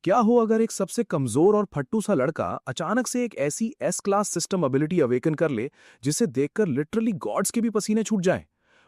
क्या हो अगर एक सबसे कमजोर और फट्टू सा लड़का अचानक से एक ऐसी S class system ability awaken कर ले जिसे देखकर लिटरली गॉड्स के भी पसीने छूट जाएं।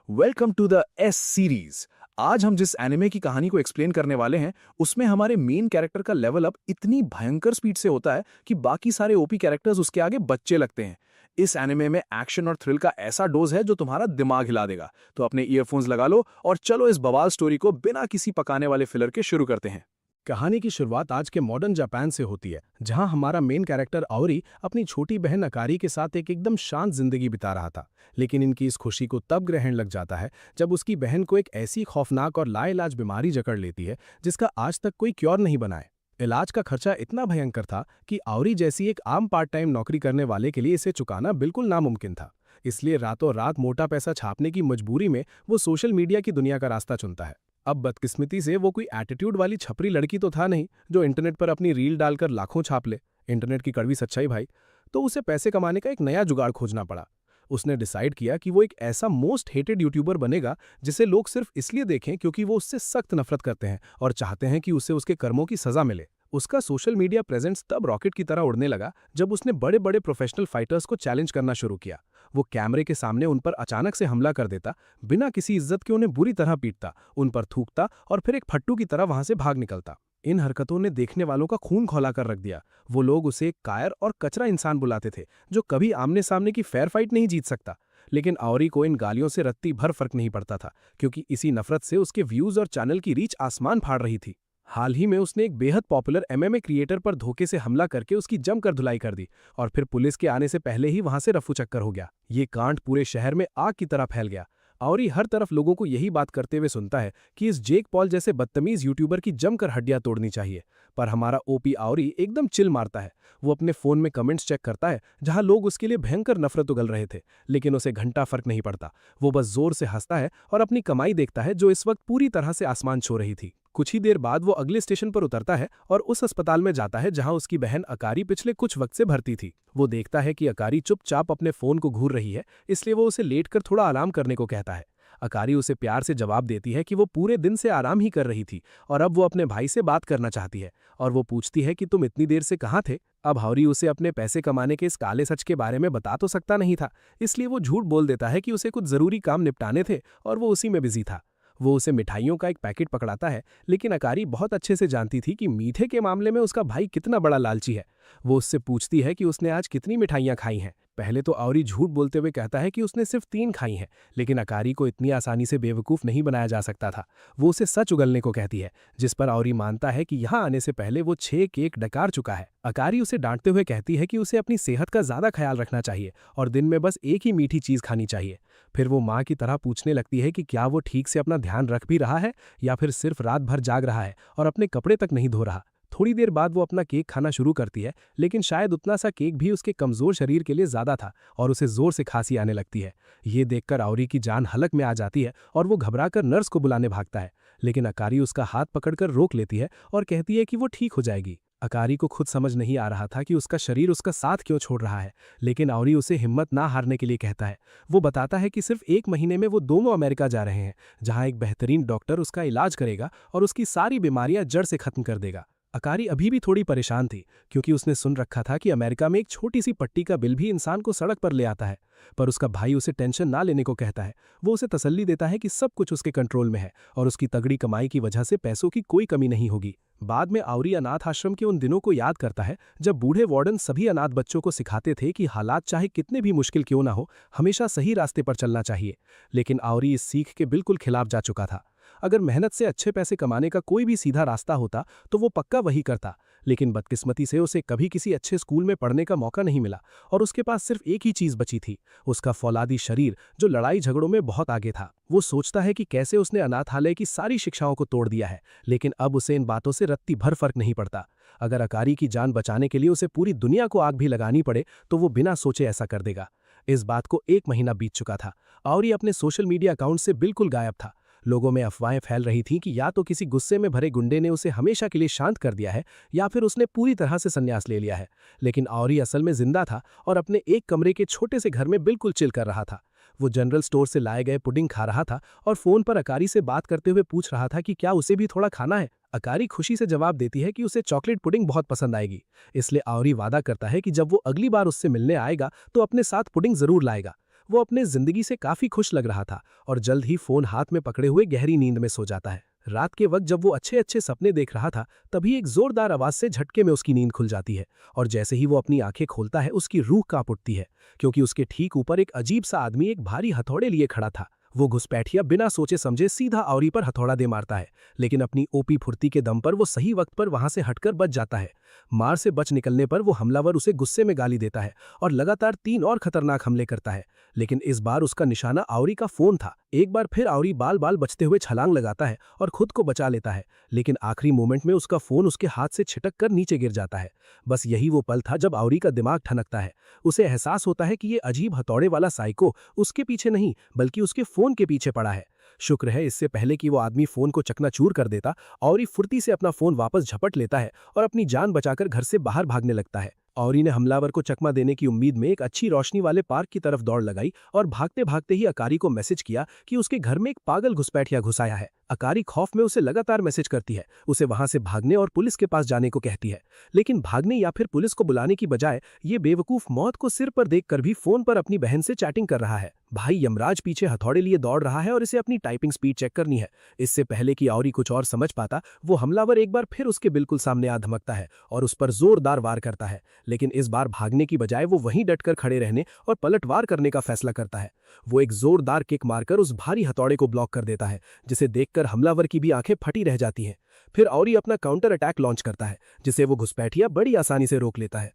Welcome to the S series. आज हम जिस एनिमे की कहानी को एक्सप्लेन करने वाले हैं उसमें हमारे मेन कैरेक्टर का लेवल अप इतनी भयंकर स्पीड से होता है कि बाकी सारे ओपी कैरेक्टर्स उसके आगे बच्चे लगते हैं। इस एनिमे में एक्शन और थ्रिल का ऐसा डोज है जो तुम्हारा दिमाग हिला देगा। तो अपने ईयरफोन्स लगा लो और चलो इस बवाल स्टोरी को बिना किसी पकाने वाले फिलर के शुरू करते हैं। कहानी की शुरुआत आज के मॉडर्न जापान से होती है, जहां हमारा मेन कैरेक्टर आउरी अपनी छोटी बहन अकारी के साथ एक एकदम शांत जिंदगी बिता रहा था। लेकिन इनकी इस खुशी को तब ग्रहण लग जाता है जब उसकी बहन को एक ऐसी खौफनाक और लाइलाज बीमारी जकड़ लेती है जिसका आज तक कोई क्योर नहीं बना है। इलाज का खर्चा इतना भयंकर था कि आउरी जैसी एक आम पार्ट टाइम नौकरी करने वाले के लिए इसे चुकाना बिल्कुल नामुमकिन था। इसलिए रातों रात मोटा पैसा छापने की मजबूरी में वो सोशल मीडिया की दुनिया का रास्ता चुनता है। अब बदकिस्मती से वो कोई एटीट्यूड वाली छपरी लड़की तो था नहीं जो इंटरनेट पर अपनी रील डालकर लाखों छाप ले। इंटरनेट की कड़वी सच्चाई भाई। तो उसे पैसे कमाने का एक नया जुगाड़ खोजना पड़ा। उसने डिसाइड किया कि वो एक ऐसा मोस्ट हेटेड यूट्यूबर बनेगा जिसे लोग सिर्फ इसलिए देखें क्योंकि वो उससे सख्त नफरत करते हैं और चाहते हैं कि उसे उसके कर्मों की सजा मिले। उसका सोशल मीडिया प्रेजेंस तब रॉकेट की तरह उड़ने लगा जब उसने बड़े बड़े प्रोफेशनल फाइटर्स को चैलेंज करना शुरू किया। वो कैमरे के सामने उन पर अचानक से हमला कर देता, बिना किसी इज्जत के उन्हें बुरी तरह पीटता, उन पर थूकता और फिर एक फट्टू की तरह वहां से भाग निकलता। इन हरकतों ने देखने वालों का खून खौला कर रख दिया। वो लोग उसे एक कायर और कचरा इंसान बुलाते थे जो कभी आमने सामने की फेयर फाइट नहीं जीत सकता। लेकिन आउरी को इन गालियों से रत्ती भर फर्क नहीं पड़ता था, क्योंकि इसी नफरत से उसके व्यूज और चैनल की रीच आसमान फाड़ रही थी। हाल ही में उसने एक बेहद पॉपुलर एमएमए क्रिएटर पर धोखे से हमला करके उसकी जमकर धुलाई कर दी और फिर पुलिस के आने से पहले ही वहां से रफू चक्कर हो गया। ये कांड पूरे शहर में आग की तरह फैल गया। आउरी हर तरफ लोगों को यही बात करते हुए सुनता है कि इस जेक पॉल जैसे बदतमीज यूट्यूबर की जमकर हड्डियां तोड़नी चाहिए। पर हमारा ओपी आउरी एकदम चिल मारता है। वो अपने फोन में कमेंट्स चेक करता है जहां लोग उसके लिए भयंकर नफरत उगल रहे थे, लेकिन उसे घंटा फर्क नहीं पड़ता। वो बस जोर से हंसता है और अपनी कमाई देखता है जो इस वक्त पूरी तरह से आसमान छू रही थी। कुछ ही देर बाद वो अगले स्टेशन पर उतरता है और उस अस्पताल में जाता है जहां उसकी बहन अकारी पिछले कुछ वक्त से भर्ती थी। वो देखता है कि अकारी चुपचाप अपने फोन को घूर रही है, इसलिए वो उसे लेटकर थोड़ा आराम करने को कहता है। अकारी उसे प्यार से जवाब देती है कि वो पूरे दिन से आराम ही कर रही थी और अब वो अपने भाई से बात करना चाहती है। और वो पूछती है कि तुम इतनी देर से कहाँ थे। अब हाउरी उसे अपने पैसे कमाने के इस काले सच के बारे में बता तो सकता नहीं था, इसलिए वो झूठ बोल देता है कि उसे कुछ जरूरी काम निपटाने थे और वो उसी में बिजी था। वो उसे मिठाइयों का एक पैकेट पकड़ाता है, लेकिन अकारी बहुत अच्छे से जानती थी कि मीठे के मामले में उसका भाई कितना बड़ा लालची है। वो उससे पूछती है कि उसने आज कितनी मिठाइयां खाई हैं। पहले तो आउरी झूठ बोलते हुए कहता है कि उसने सिर्फ 3 खाई हैं, लेकिन अकारी को इतनी आसानी से बेवकूफ़ नहीं बनाया जा सकता था। वो उसे सच उगलने को कहती है, जिस पर आउरी मानता है कि यहाँ आने से पहले वो 6 केक डकार चुका है। अकारी उसे डांटते हुए कहती है कि उसे अपनी सेहत का ज़्यादा ख्याल रखना चाहिए और दिन में बस एक ही मीठी चीज़ खानी चाहिए। फिर वो माँ की तरह पूछने लगती है कि क्या वो ठीक से अपना ध्यान रख भी रहा है या फिर सिर्फ रात भर जाग रहा है और अपने कपड़े तक नहीं धो रहा। थोड़ी देर बाद वो अपना केक खाना शुरू करती है, लेकिन शायद उतना सा केक भी उसके कमजोर शरीर के लिए ज्यादा था और उसे जोर से खांसी आने लगती है। ये देखकर आउरी की जान हलक में आ जाती है और वो घबराकर नर्स को बुलाने भागता है, लेकिन अकारी उसका हाथ पकड़कर रोक लेती है और कहती है कि वो ठीक हो जाएगी। अकारी को खुद समझ नहीं आ रहा था कि उसका शरीर उसका साथ क्यों छोड़ रहा है, लेकिन आउरी उसे हिम्मत ना हारने के लिए कहता है। वो बताता है कि सिर्फ 1 महीने में वो दोनों अमेरिका जा रहे हैं, जहां एक बेहतरीन डॉक्टर उसका इलाज करेगा और उसकी सारी बीमारियां जड़ से खत्म कर देगा। अकारी अभी भी थोड़ी परेशान थी, क्योंकि उसने सुन रखा था कि अमेरिका में एक छोटी सी पट्टी का बिल भी इंसान को सड़क पर ले आता है। पर उसका भाई उसे टेंशन ना लेने को कहता है। वो उसे तसल्ली देता है कि सब कुछ उसके कंट्रोल में है और उसकी तगड़ी कमाई की वजह से पैसों की कोई कमी नहीं होगी। बाद में आउरी अनाथ आश्रम के उन दिनों को याद करता है जब बूढ़े वार्डन सभी अनाथ बच्चों को सिखाते थे कि हालात चाहे कितने भी मुश्किल क्यों ना हो, हमेशा सही रास्ते पर चलना चाहिए। लेकिन आउरी इस सीख के बिल्कुल खिलाफ जा चुका था। अगर मेहनत से अच्छे पैसे कमाने का कोई भी सीधा रास्ता होता तो वो पक्का वही करता, लेकिन बदकिस्मती से उसे कभी किसी अच्छे स्कूल में पढ़ने का मौका नहीं मिला और उसके पास सिर्फ एक ही चीज बची थी, उसका फौलादी शरीर जो लड़ाई झगड़ों में बहुत आगे था। वो सोचता है कि कैसे उसने अनाथालय की सारी शिक्षाओं को तोड़ दिया है, लेकिन अब उसे इन बातों से रत्ती भर फर्क नहीं पड़ता। अगर अकारी की जान बचाने के लिए उसे पूरी दुनिया को आग भी लगानी पड़े तो वो बिना सोचे ऐसा कर देगा। इस बात को 1 महीना बीत चुका था और ये अपने सोशल मीडिया अकाउंट से बिल्कुल गायब था। लोगों में अफवाहें फैल रही थीं कि या तो किसी गुस्से में भरे गुंडे ने उसे हमेशा के लिए शांत कर दिया है या फिर उसने पूरी तरह से संन्यास ले लिया है। लेकिन आउरी असल में जिंदा था और अपने एक कमरे के छोटे से घर में बिल्कुल चिल कर रहा था। वो जनरल स्टोर से लाए गए पुडिंग खा रहा था और फोन पर अकारी से बात करते हुए पूछ रहा था कि क्या उसे भी थोड़ा खाना है। अकारी खुशी से जवाब देती है कि उसे चॉकलेट पुडिंग बहुत पसंद आएगी। इसलिए आउरी वादा करता है कि जब वो अगली बार उससे मिलने आएगा तो अपने साथ पुडिंग जरूर लाएगा। वो अपने जिंदगी से काफी खुश लग रहा था और जल्द ही फोन हाथ में पकड़े हुए गहरी नींद में सो जाता है। रात के वक्त जब वो अच्छे अच्छे सपने देख रहा था तभी एक जोरदार आवाज से झटके में उसकी नींद खुल जाती है और जैसे ही वो अपनी आंखें खोलता है उसकी रूह कांप उठती है, क्योंकि उसके ठीक ऊपर एक अजीब सा आदमी एक भारी हथौड़े लिए खड़ा था। वो घुसपैठिया बिना सोचे समझे सीधा आउरी पर हथौड़ा दे मारता है, लेकिन अपनी ओपी फुर्ती के दम पर वो सही वक्त पर वहां से हटकर बच जाता है। मार से बच निकलने पर वो हमलावर उसे गुस्से में गाली देता है और लगातार 3 और खतरनाक हमले करता है, लेकिन इस बार उसका निशाना आउरी का फोन था। एक बार फिर आउरी बाल बाल बचते हुए छलांग लगाता है और खुद को बचा लेता है, लेकिन आखिरी मोमेंट में उसका फोन उसके हाथ से छिटक कर नीचे गिर जाता है। बस यही वो पल था जब आउरी का दिमाग ठनकता है। उसे एहसास होता है कि ये अजीब हथौड़े वाला साइको उसके पीछे नहीं बल्कि उसके फोन के पीछे पड़ा है। शुक्र है इससे पहले कि वो आदमी फोन को चकनाचूर कर देता, आउरी फुर्ती से अपना फोन वापस झपट लेता है और अपनी जान बचाकर घर से बाहर भागने लगता है। आउरी ने हमलावर को चकमा देने की उम्मीद में एक अच्छी रोशनी वाले पार्क की तरफ दौड़ लगाई और भागते भागते ही अकारी को मैसेज किया कि उसके घर में एक पागल घुसपैठिया घुस आया है। अकारी खौफ में उसे लगातार मैसेज करती है, उसे वहां से भागने और पुलिस के पास जाने को कहती है, लेकिन भागने या फिर पुलिस को बुलाने की बजाय ये बेवकूफ मौत को सिर पर देखकर भी फोन पर अपनी बहन से चैटिंग कर रहा है। भाई यमराज पीछे हथौड़े लिए दौड़ रहा है और इसे अपनी टाइपिंग स्पीड चेक करनी है। इससे पहले कि आउरी कुछ और समझ पाता, वो हमलावर एक बार फिर उसके बिल्कुल सामने आ धमकता है और उस पर जोरदार वार करता है, लेकिन इस बार भागने की बजाय वो वहीं डटकर खड़े रहने और पलटवार करने का फैसला करता है। वो एक जोरदार किक मारकर उस भारी हथौड़े को ब्लॉक कर देता है, जिसे देखकर हमलावर की भी आंखें फटी रह जाती हैं। फिर आउरी अपना काउंटर अटैक लॉन्च करता है, जिसे वो घुसपैठिया बड़ी आसानी से रोक लेता है।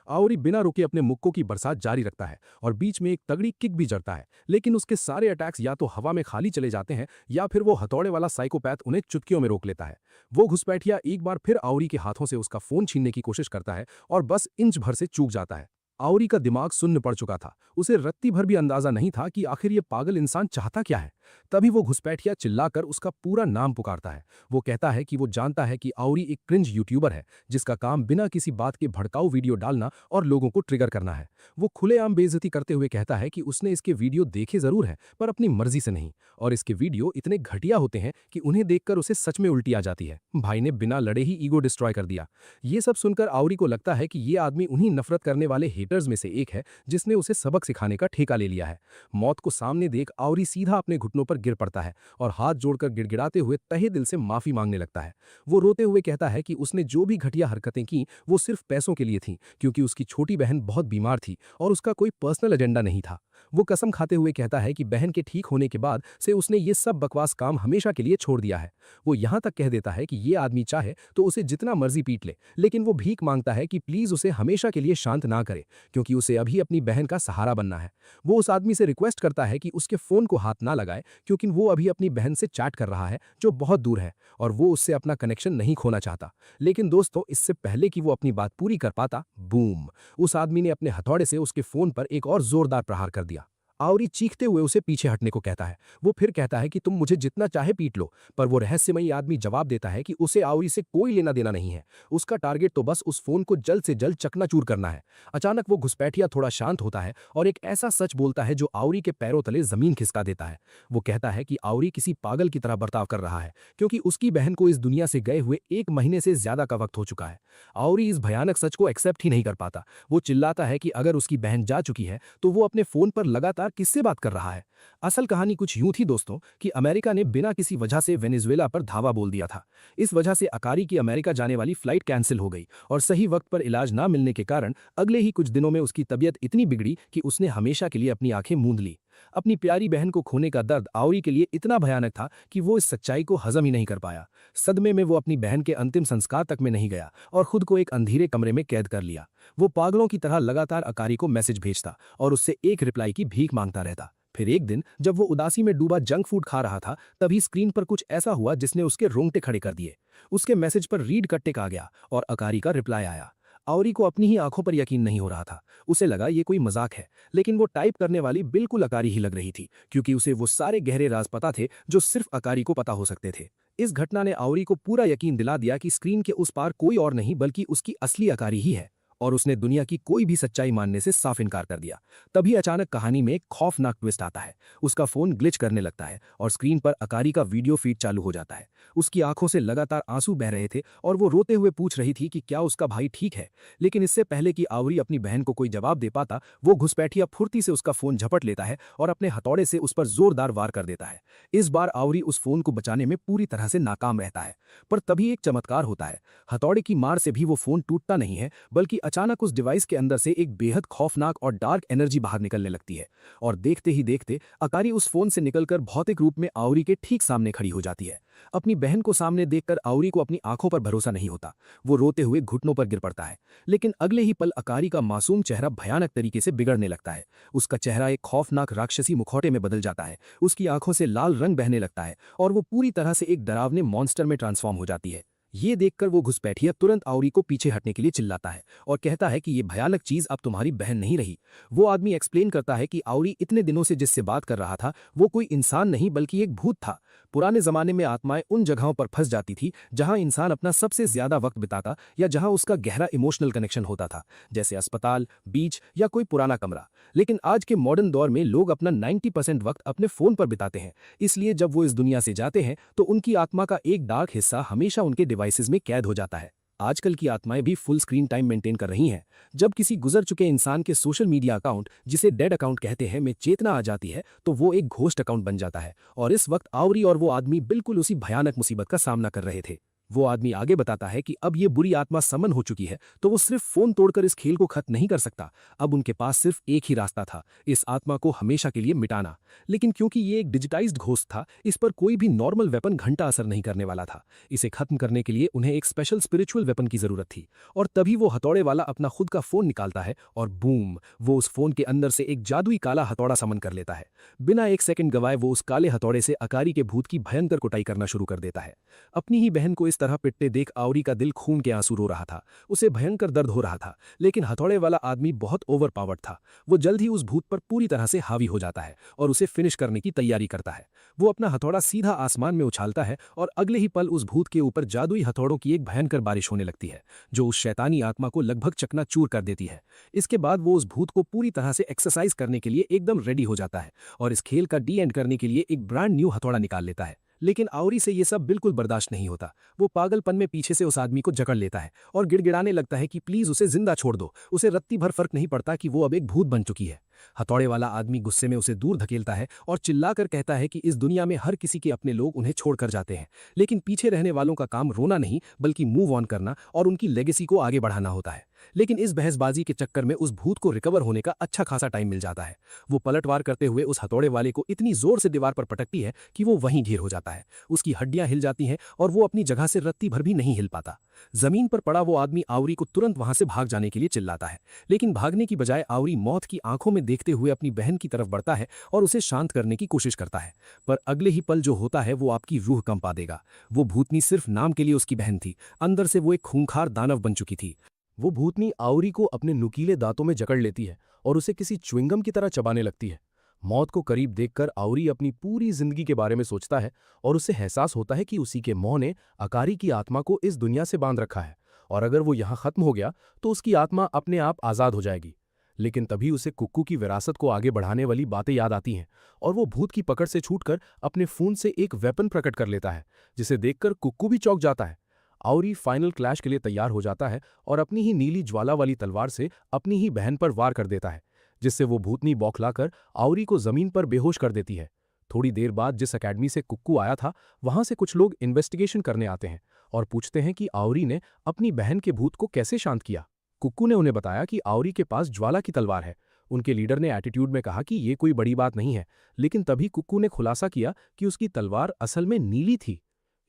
आउरी बिना रुके अपने मुक्कों की बरसात जारी रखता है और बीच में एक तगड़ी किक भी जड़ता है, लेकिन उसके सारे अटैक्स या तो हवा में खाली चले जाते हैं या फिर वो हथौड़े वाला साइकोपैथ उन्हें चुटकियों में रोक लेता है। वो घुसपैठिया एक बार फिर आउरी के हाथों से उसका फोन छीनने की कोशिश करता है और बस इंच भर से चूक जाता है। आउरी का दिमाग सुन्न पड़ चुका था, उसे रत्ती भर भी अंदाजा नहीं था कि आखिर ये पागल इंसान चाहता क्या है। तभी वो घुसपैठिया चिल्लाकर उसका पूरा नाम पुकारता है। वो कहता है कि वो जानता है कि आउरी एक क्रिंज यूट्यूबर है जिसका काम बिना किसी बात के भड़काऊ वीडियो डालना और लोगों को ट्रिगर करना है। वो खुलेआम बेइज्जती करते हुए कहता है कि उसने इसके वीडियो देखे जरूर हैं पर अपनी मर्जी से नहीं, और इसके वीडियो इतने घटिया होते हैं कि उन्हें देखकर उसे सच में उल्टी आ जाती है। भाई ने बिना लड़े ही ईगो डिस्ट्रॉय कर दिया। ये सब सुनकर आउरी को लगता है कि ये आदमी उन्हीं नफरत करने वाले हेटर्स में से एक है जिसने उसे सबक सिखाने का ठेका ले लिया है। मौत को सामने देख आउरी सीधा अपने घुटनों पर गिर पड़ता है और हाथ जोड़कर गिड़गिड़ाते हुए तहे दिल से माफी मांगने लगता है। वो रोते हुए कहता है कि उसने जो भी घटिया हरकतें की वो सिर्फ पैसों के लिए थीं, क्योंकि उसकी छोटी बहन बहुत बीमार थी और उसका कोई पर्सनल एजेंडा नहीं था। वो कसम खाते हुए कहता है कि बहन के ठीक होने के बाद से उसने ये सब बकवास काम हमेशा के लिए छोड़ दिया है। वो यहाँ तक कह देता है कि ये आदमी चाहे तो उसे जितना मर्जी पीट ले, लेकिन वो भीख मांगता है कि प्लीज उसे हमेशा के लिए शांत ना करे, क्योंकि उसे अभी अपनी बहन का सहारा बनना है। वो उस आदमी से रिक्वेस्ट करता है कि उसके फोन को हाथ ना लगाए, क्योंकि वो अभी अपनी बहन से चैट कर रहा है जो बहुत दूर है और वो उससे अपना कनेक्शन नहीं खोना चाहता। लेकिन दोस्तों, इससे पहले कि वो अपनी बात पूरी कर पाता, बूम, उस आदमी ने अपने हथौड़े से उसके फोन पर एक और जोरदार प्रहार कर दिया। आउरी चीखते हुए उसे पीछे हटने को कहता है। वो फिर कहता है कि तुम मुझे जितना चाहे पीट लो, पर वो रहस्यमयी आदमी जवाब देता है कि उसे आउरी से कोई लेना देना नहीं है। उसका टारगेट तो बस उस फोन को जल्द से जल्द चकनाचूर करना है। अचानक वो घुसपैठिया थोड़ा शांत होता है और एक ऐसा सच बोलता है जो आउरी के पैरों तले जमीन खिसका देता है। वो कहता है कि आउरी किसी पागल की तरह बर्ताव कर रहा है, क्योंकि उसकी बहन को इस दुनिया से गए हुए 1 महीने से ज्यादा का वक्त हो चुका है। आउरी इस भयानक सच को एक्सेप्ट ही नहीं कर पाता। वो चिल्लाता है कि अगर उसकी बहन जा चुकी है तो वो अपने फोन पर लगातार किससे बात कर रहा है। असल कहानी कुछ यूं थी दोस्तों कि अमेरिका ने बिना किसी वजह से वेनेजुएला पर धावा बोल दिया था। इस वजह से अकारी की अमेरिका जाने वाली फ्लाइट कैंसिल हो गई और सही वक्त पर इलाज ना मिलने के कारण अगले ही कुछ दिनों में उसकी तबीयत इतनी बिगड़ी कि उसने हमेशा के लिए अपनी आंखें मूंद ली। अपनी प्यारी बहन को खोने का दर्द आउरी के लिए इतना भयानक था कि वो इस सच्चाई को हजम ही नहीं कर पाया। सदमे में वो अपनी बहन के अंतिम संस्कार तक में नहीं गया और खुद को एक अंधेरे कमरे में कैद कर लिया। वो पागलों की तरह लगातार अकारी को मैसेज भेजता और उससे एक रिप्लाई की भीख मांगता रहता। फिर एक दिन जब वो उदासी में डूबा जंक फूड खा रहा था, तभी स्क्रीन पर कुछ ऐसा हुआ जिसने उसके रोंगटे खड़े कर दिए। उसके मैसेज पर रीड का टिक आ गया और अकारी का रिप्लाई आया। आउरी को अपनी ही आंखों पर यकीन नहीं हो रहा था। उसे लगा ये कोई मजाक है, लेकिन वो टाइप करने वाली बिल्कुल अकारी ही लग रही थी, क्योंकि उसे वो सारे गहरे राज पता थे जो सिर्फ अकारी को पता हो सकते थे। इस घटना ने आउरी को पूरा यकीन दिला दिया कि स्क्रीन के उस पार कोई और नहीं बल्कि उसकी असली अकारी ही है। और उसने दुनिया की कोई भी सच्चाई मानने से साफ इनकार कर दिया। तभी अचानक कहानी में एक खौफनाक ट्विस्ट आता है। उसका फोन ग्लिच करने लगता है और स्क्रीन पर अकारी का वीडियो फीड चालू हो जाता है। उसकी आंखों से लगातार आंसू बह रहे थे और वो रोते हुए पूछ रही थी कि क्या उसका भाई ठीक है। लेकिन इससे पहले कि आवरी अपनी बहन को कोई जवाब दे पाता, वो घुसपैठिया फुर्ती से उसका फोन झपट लेता है और अपने हथौड़े से उस पर जोरदार वार कर देता है। इस बार आवरी उस फोन को बचाने में पूरी तरह से नाकाम रहता है। पर तभी एक चमत्कार होता है। हथौड़े की मार से भी वो फोन टूटता नहीं है, बल्कि अचानक उस डिवाइस के अंदर से एक बेहद खौफनाक और डार्क एनर्जी बाहर निकलने लगती है। और देखते ही देखते अकारी उस फोन से निकलकर भौतिक रूप में आवरी के ठीक सामने खड़ी हो जाती है। अपनी बहन को सामने देखकर आवरी को अपनी आंखों पर भरोसा नहीं होता। वो रोते हुए घुटनों पर गिर पड़ता है। लेकिन अगले ही पल अकारी का मासूम चेहरा भयानक तरीके से बिगड़ने लगता है। उसका चेहरा एक खौफनाक राक्षसी मुखौटे में बदल जाता है। उसकी आंखों से लाल रंग बहने लगता है और वो पूरी तरह से एक डरावने मॉन्स्टर में ट्रांसफॉर्म हो जाती है। ये देखकर वो घुसपैठिया तुरंत आवरी को पीछे हटने के लिए चिल्लाता है और कहता है कि ये भयानक चीज अब तुम्हारी बहन नहीं रही। वो आदमी एक्सप्लेन करता है कि आवरी इतने दिनों से जिससे बात कर रहा था वो कोई इंसान नहीं बल्कि एक भूत था। पुराने जमाने में आत्माएं उन जगहों पर फंस जाती थी जहां इंसान अपना सबसे ज्यादा वक्त बिताता या जहां उसका गहरा इमोशनल कनेक्शन होता था, जैसे अस्पताल, बीच या कोई पुराना कमरा। लेकिन आज के मॉडर्न दौर में लोग अपना 90% वक्त अपने फोन पर बिताते हैं। इसलिए जब वो इस दुनिया से जाते हैं तो उनकी आत्मा का एक डार्क हिस्सा हमेशा उनके डिवाइसेस में कैद हो जाता है। आजकल की आत्माएं भी फुल स्क्रीन टाइम मेंटेन कर रही हैं। जब किसी गुजर चुके इंसान के सोशल मीडिया अकाउंट, जिसे डेड अकाउंट कहते हैं, में चेतना आ जाती है तो वो एक घोस्ट अकाउंट बन जाता है। और इस वक्त आवरी और वो आदमी बिल्कुल उसी भयानक मुसीबत का सामना कर रहे थे। वो आदमी आगे बताता है कि अब ये बुरी आत्मा समन हो चुकी है तो वो सिर्फ फोन तोड़कर इस खेल को खत्म नहीं कर सकता। अब उनके पास सिर्फ एक ही रास्ता था, इस आत्मा को हमेशा के लिए मिटाना। लेकिन क्योंकि ये एक डिजिटाइज्ड घोस्ट था, इस पर कोई भी नॉर्मल वेपन घंटा असर नहीं करने वाला था। इसे खत्म करने के लिए उन्हें एक स्पेशल स्पिरिचुअल वेपन की जरूरत थी। और तभी वो हथौड़े वाला अपना खुद का फोन निकालता है और बूम, वो उस फोन के अंदर से एक जादुई काला हथौड़ा समन कर लेता है। बिना एक सेकंड गवाए वो उस काले हथौड़े से अकारी के भूत की भयंकर कुटाई करना शुरू कर देता है। अपनी ही बहन को इस तरह पिटते देख आवरी का दिल खून के आंसू रो रहा था। उसे भयंकर दर्द हो रहा था। लेकिन हथौड़े वाला आदमी बहुत ओवर पावर्ड था। वो जल्द ही उस भूत पर पूरी तरह से हावी हो जाता है और उसे फिनिश करने की तैयारी करता है। वो अपना हथौड़ा सीधा आसमान में उछालता है और अगले ही पल उस भूत के ऊपर जादुई हथौड़ों की एक भयंकर बारिश होने लगती है, जो उस शैतानी आत्मा को लगभग चकनाचूर कर देती है। इसके बाद वो उस भूत को पूरी तरह से एक्सरसाइज करने के लिए एकदम रेडी हो जाता है और इस खेल का डी एंड करने के लिए एक ब्रांड न्यू हथौड़ा निकाल लेता है। लेकिन आवरी से ये सब बिल्कुल बर्दाश्त नहीं होता। वो पागलपन में पीछे से उस आदमी को जकड़ लेता है और गिड़गिड़ाने लगता है कि प्लीज उसे जिंदा छोड़ दो। उसे रत्ती भर फर्क नहीं पड़ता कि वो अब एक भूत बन चुकी है। हथौड़े वाला आदमी गुस्से में उसे दूर धकेलता है और चिल्लाकर कहता है कि इस दुनिया में हर किसी के अपने लोग उन्हें छोड़कर जाते हैं, लेकिन पीछे रहने वालों का काम रोना नहीं बल्कि मूव ऑन करना और उनकी लेगेसी को आगे बढ़ाना होता है। लेकिन इस बहसबाजी के चक्कर में उस भूत को रिकवर होने का अच्छा खासा टाइम मिल जाता है। वो पलटवार करते हुए उस हथौड़े वाले को इतनी जोर से दीवार पर पटकती है कि वो वहीं ढेर हो जाता है। उसकी हड्डियां हिल जाती हैं और वो अपनी जगह से रत्ती भर भी नहीं हिल पाता। जमीन पर पड़ा वो आदमी आवरी को तुरंत वहां से भाग जाने के लिए चिल्लाता है, लेकिन भागने की बजाय आवरी मौत की आंखों में देखते हुए अपनी बहन की तरफ बढ़ता है और उसे शांत करने की कोशिश करता है। पर अगले ही पल जो होता है वो आपकी रूह कंपा देगा। वो भूतनी सिर्फ नाम के लिए उसकी बहन थी, अंदर से वो एक खूंखार दानव बन चुकी थी। वो भूतनी आवरी को अपने नुकीले दांतों में जकड़ लेती है और उसे किसी च्युइंगम की तरह चबाने लगती है। मौत को करीब देखकर आवरी अपनी पूरी जिंदगी के बारे में सोचता है और उसे एहसास होता है कि उसी के मोह ने अकारी की आत्मा को इस दुनिया से बांध रखा है और अगर वो यहाँ खत्म हो गया तो उसकी आत्मा अपने आप आज़ाद हो जाएगी। लेकिन तभी उसे कुक्कू की विरासत को आगे बढ़ाने वाली बातें याद आती हैं और वो भूत की पकड़ से छूटकर अपने फोन से एक वेपन प्रकट कर लेता है, जिसे देखकर कुक्कू भी चौंक जाता है। आवरी फाइनल क्लैश के लिए तैयार हो जाता है और अपनी ही नीली ज्वाला वाली तलवार से अपनी ही बहन पर वार कर देता है, जिससे वो भूतनी बौखलाकर आवरी को जमीन पर बेहोश कर देती है। थोड़ी देर बाद जिस अकेडमी से कुक्कू आया था वहां से कुछ लोग इन्वेस्टिगेशन करने आते हैं और पूछते हैं कि आवरी ने अपनी बहन के भूत को कैसे शांत किया। कुक्कू ने उन्हें बताया कि आवरी के पास ज्वाला की तलवार है। उनके लीडर ने एटीट्यूड में कहा कि ये कोई बड़ी बात नहीं है, लेकिन तभी कुक्कू ने खुलासा किया कि उसकी तलवार असल में नीली थी।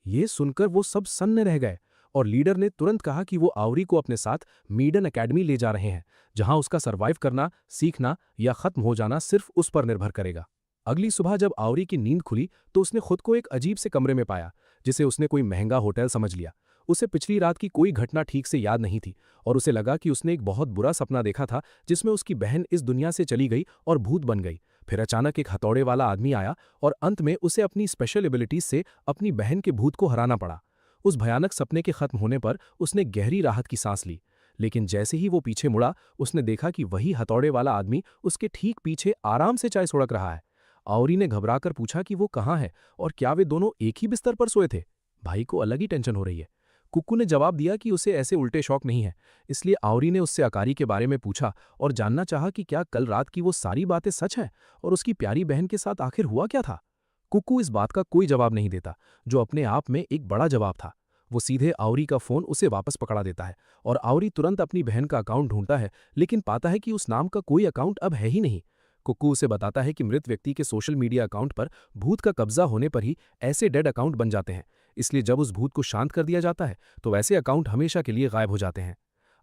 ये सुनकर वो सब सन्न रह गए और लीडर ने तुरंत कहा कि वो आवरी को अपने साथ मीडन एकेडमी ले जा रहे हैं, जहां उसका सर्वाइव करना, सीखना या खत्म हो जाना सिर्फ उस पर निर्भर करेगा। अगली सुबह जब आवरी की नींद खुली तो उसने खुद को एक अजीब से कमरे में पाया, जिसे उसने कोई महंगा होटल समझ लिया। उसे पिछली रात की कोई घटना ठीक से याद नहीं थी और उसे लगा कि उसने एक बहुत बुरा सपना देखा था जिसमें उसकी बहन इस दुनिया से चली गई और भूत बन गई। फिर अचानक एक हथौड़े वाला आदमी आया और अंत में उसे अपनी स्पेशल एबिलिटीज से अपनी बहन के भूत को हराना पड़ा। उस भयानक सपने के खत्म होने पर उसने गहरी राहत की सांस ली, लेकिन जैसे ही वो पीछे मुड़ा, उसने देखा कि वही हथौड़े वाला आदमी उसके ठीक पीछे आराम से चाय सुड़क रहा है। आउरी ने घबराकर पूछा कि वो कहाँ है और क्या वे दोनों एक ही बिस्तर पर सोए थे। भाई को अलग ही टेंशन हो रही है। कुक्कू ने जवाब दिया कि उसे ऐसे उल्टे शौक नहीं है, इसलिए आउरी ने उससे अकारी के बारे में पूछा और जानना चाहा कि क्या कल रात की वो सारी बातें सच हैं और उसकी प्यारी बहन के साथ आखिर हुआ क्या था। कुक्कू इस बात का कोई जवाब नहीं देता, जो अपने आप में एक बड़ा जवाब था। वो सीधे आउरी का फोन उसे वापस पकड़ा देता है और आउरी तुरंत अपनी बहन का अकाउंट ढूंढता है, लेकिन पाता है कि उस नाम का कोई अकाउंट अब है ही नहीं। कुक्कू उसे बताता है कि मृत व्यक्ति के सोशल मीडिया अकाउंट पर भूत का कब्जा होने पर ही ऐसे डेड अकाउंट बन जाते हैं, इसलिए जब उस भूत को शांत कर दिया जाता है तो वैसे अकाउंट हमेशा के लिए गायब हो जाते हैं।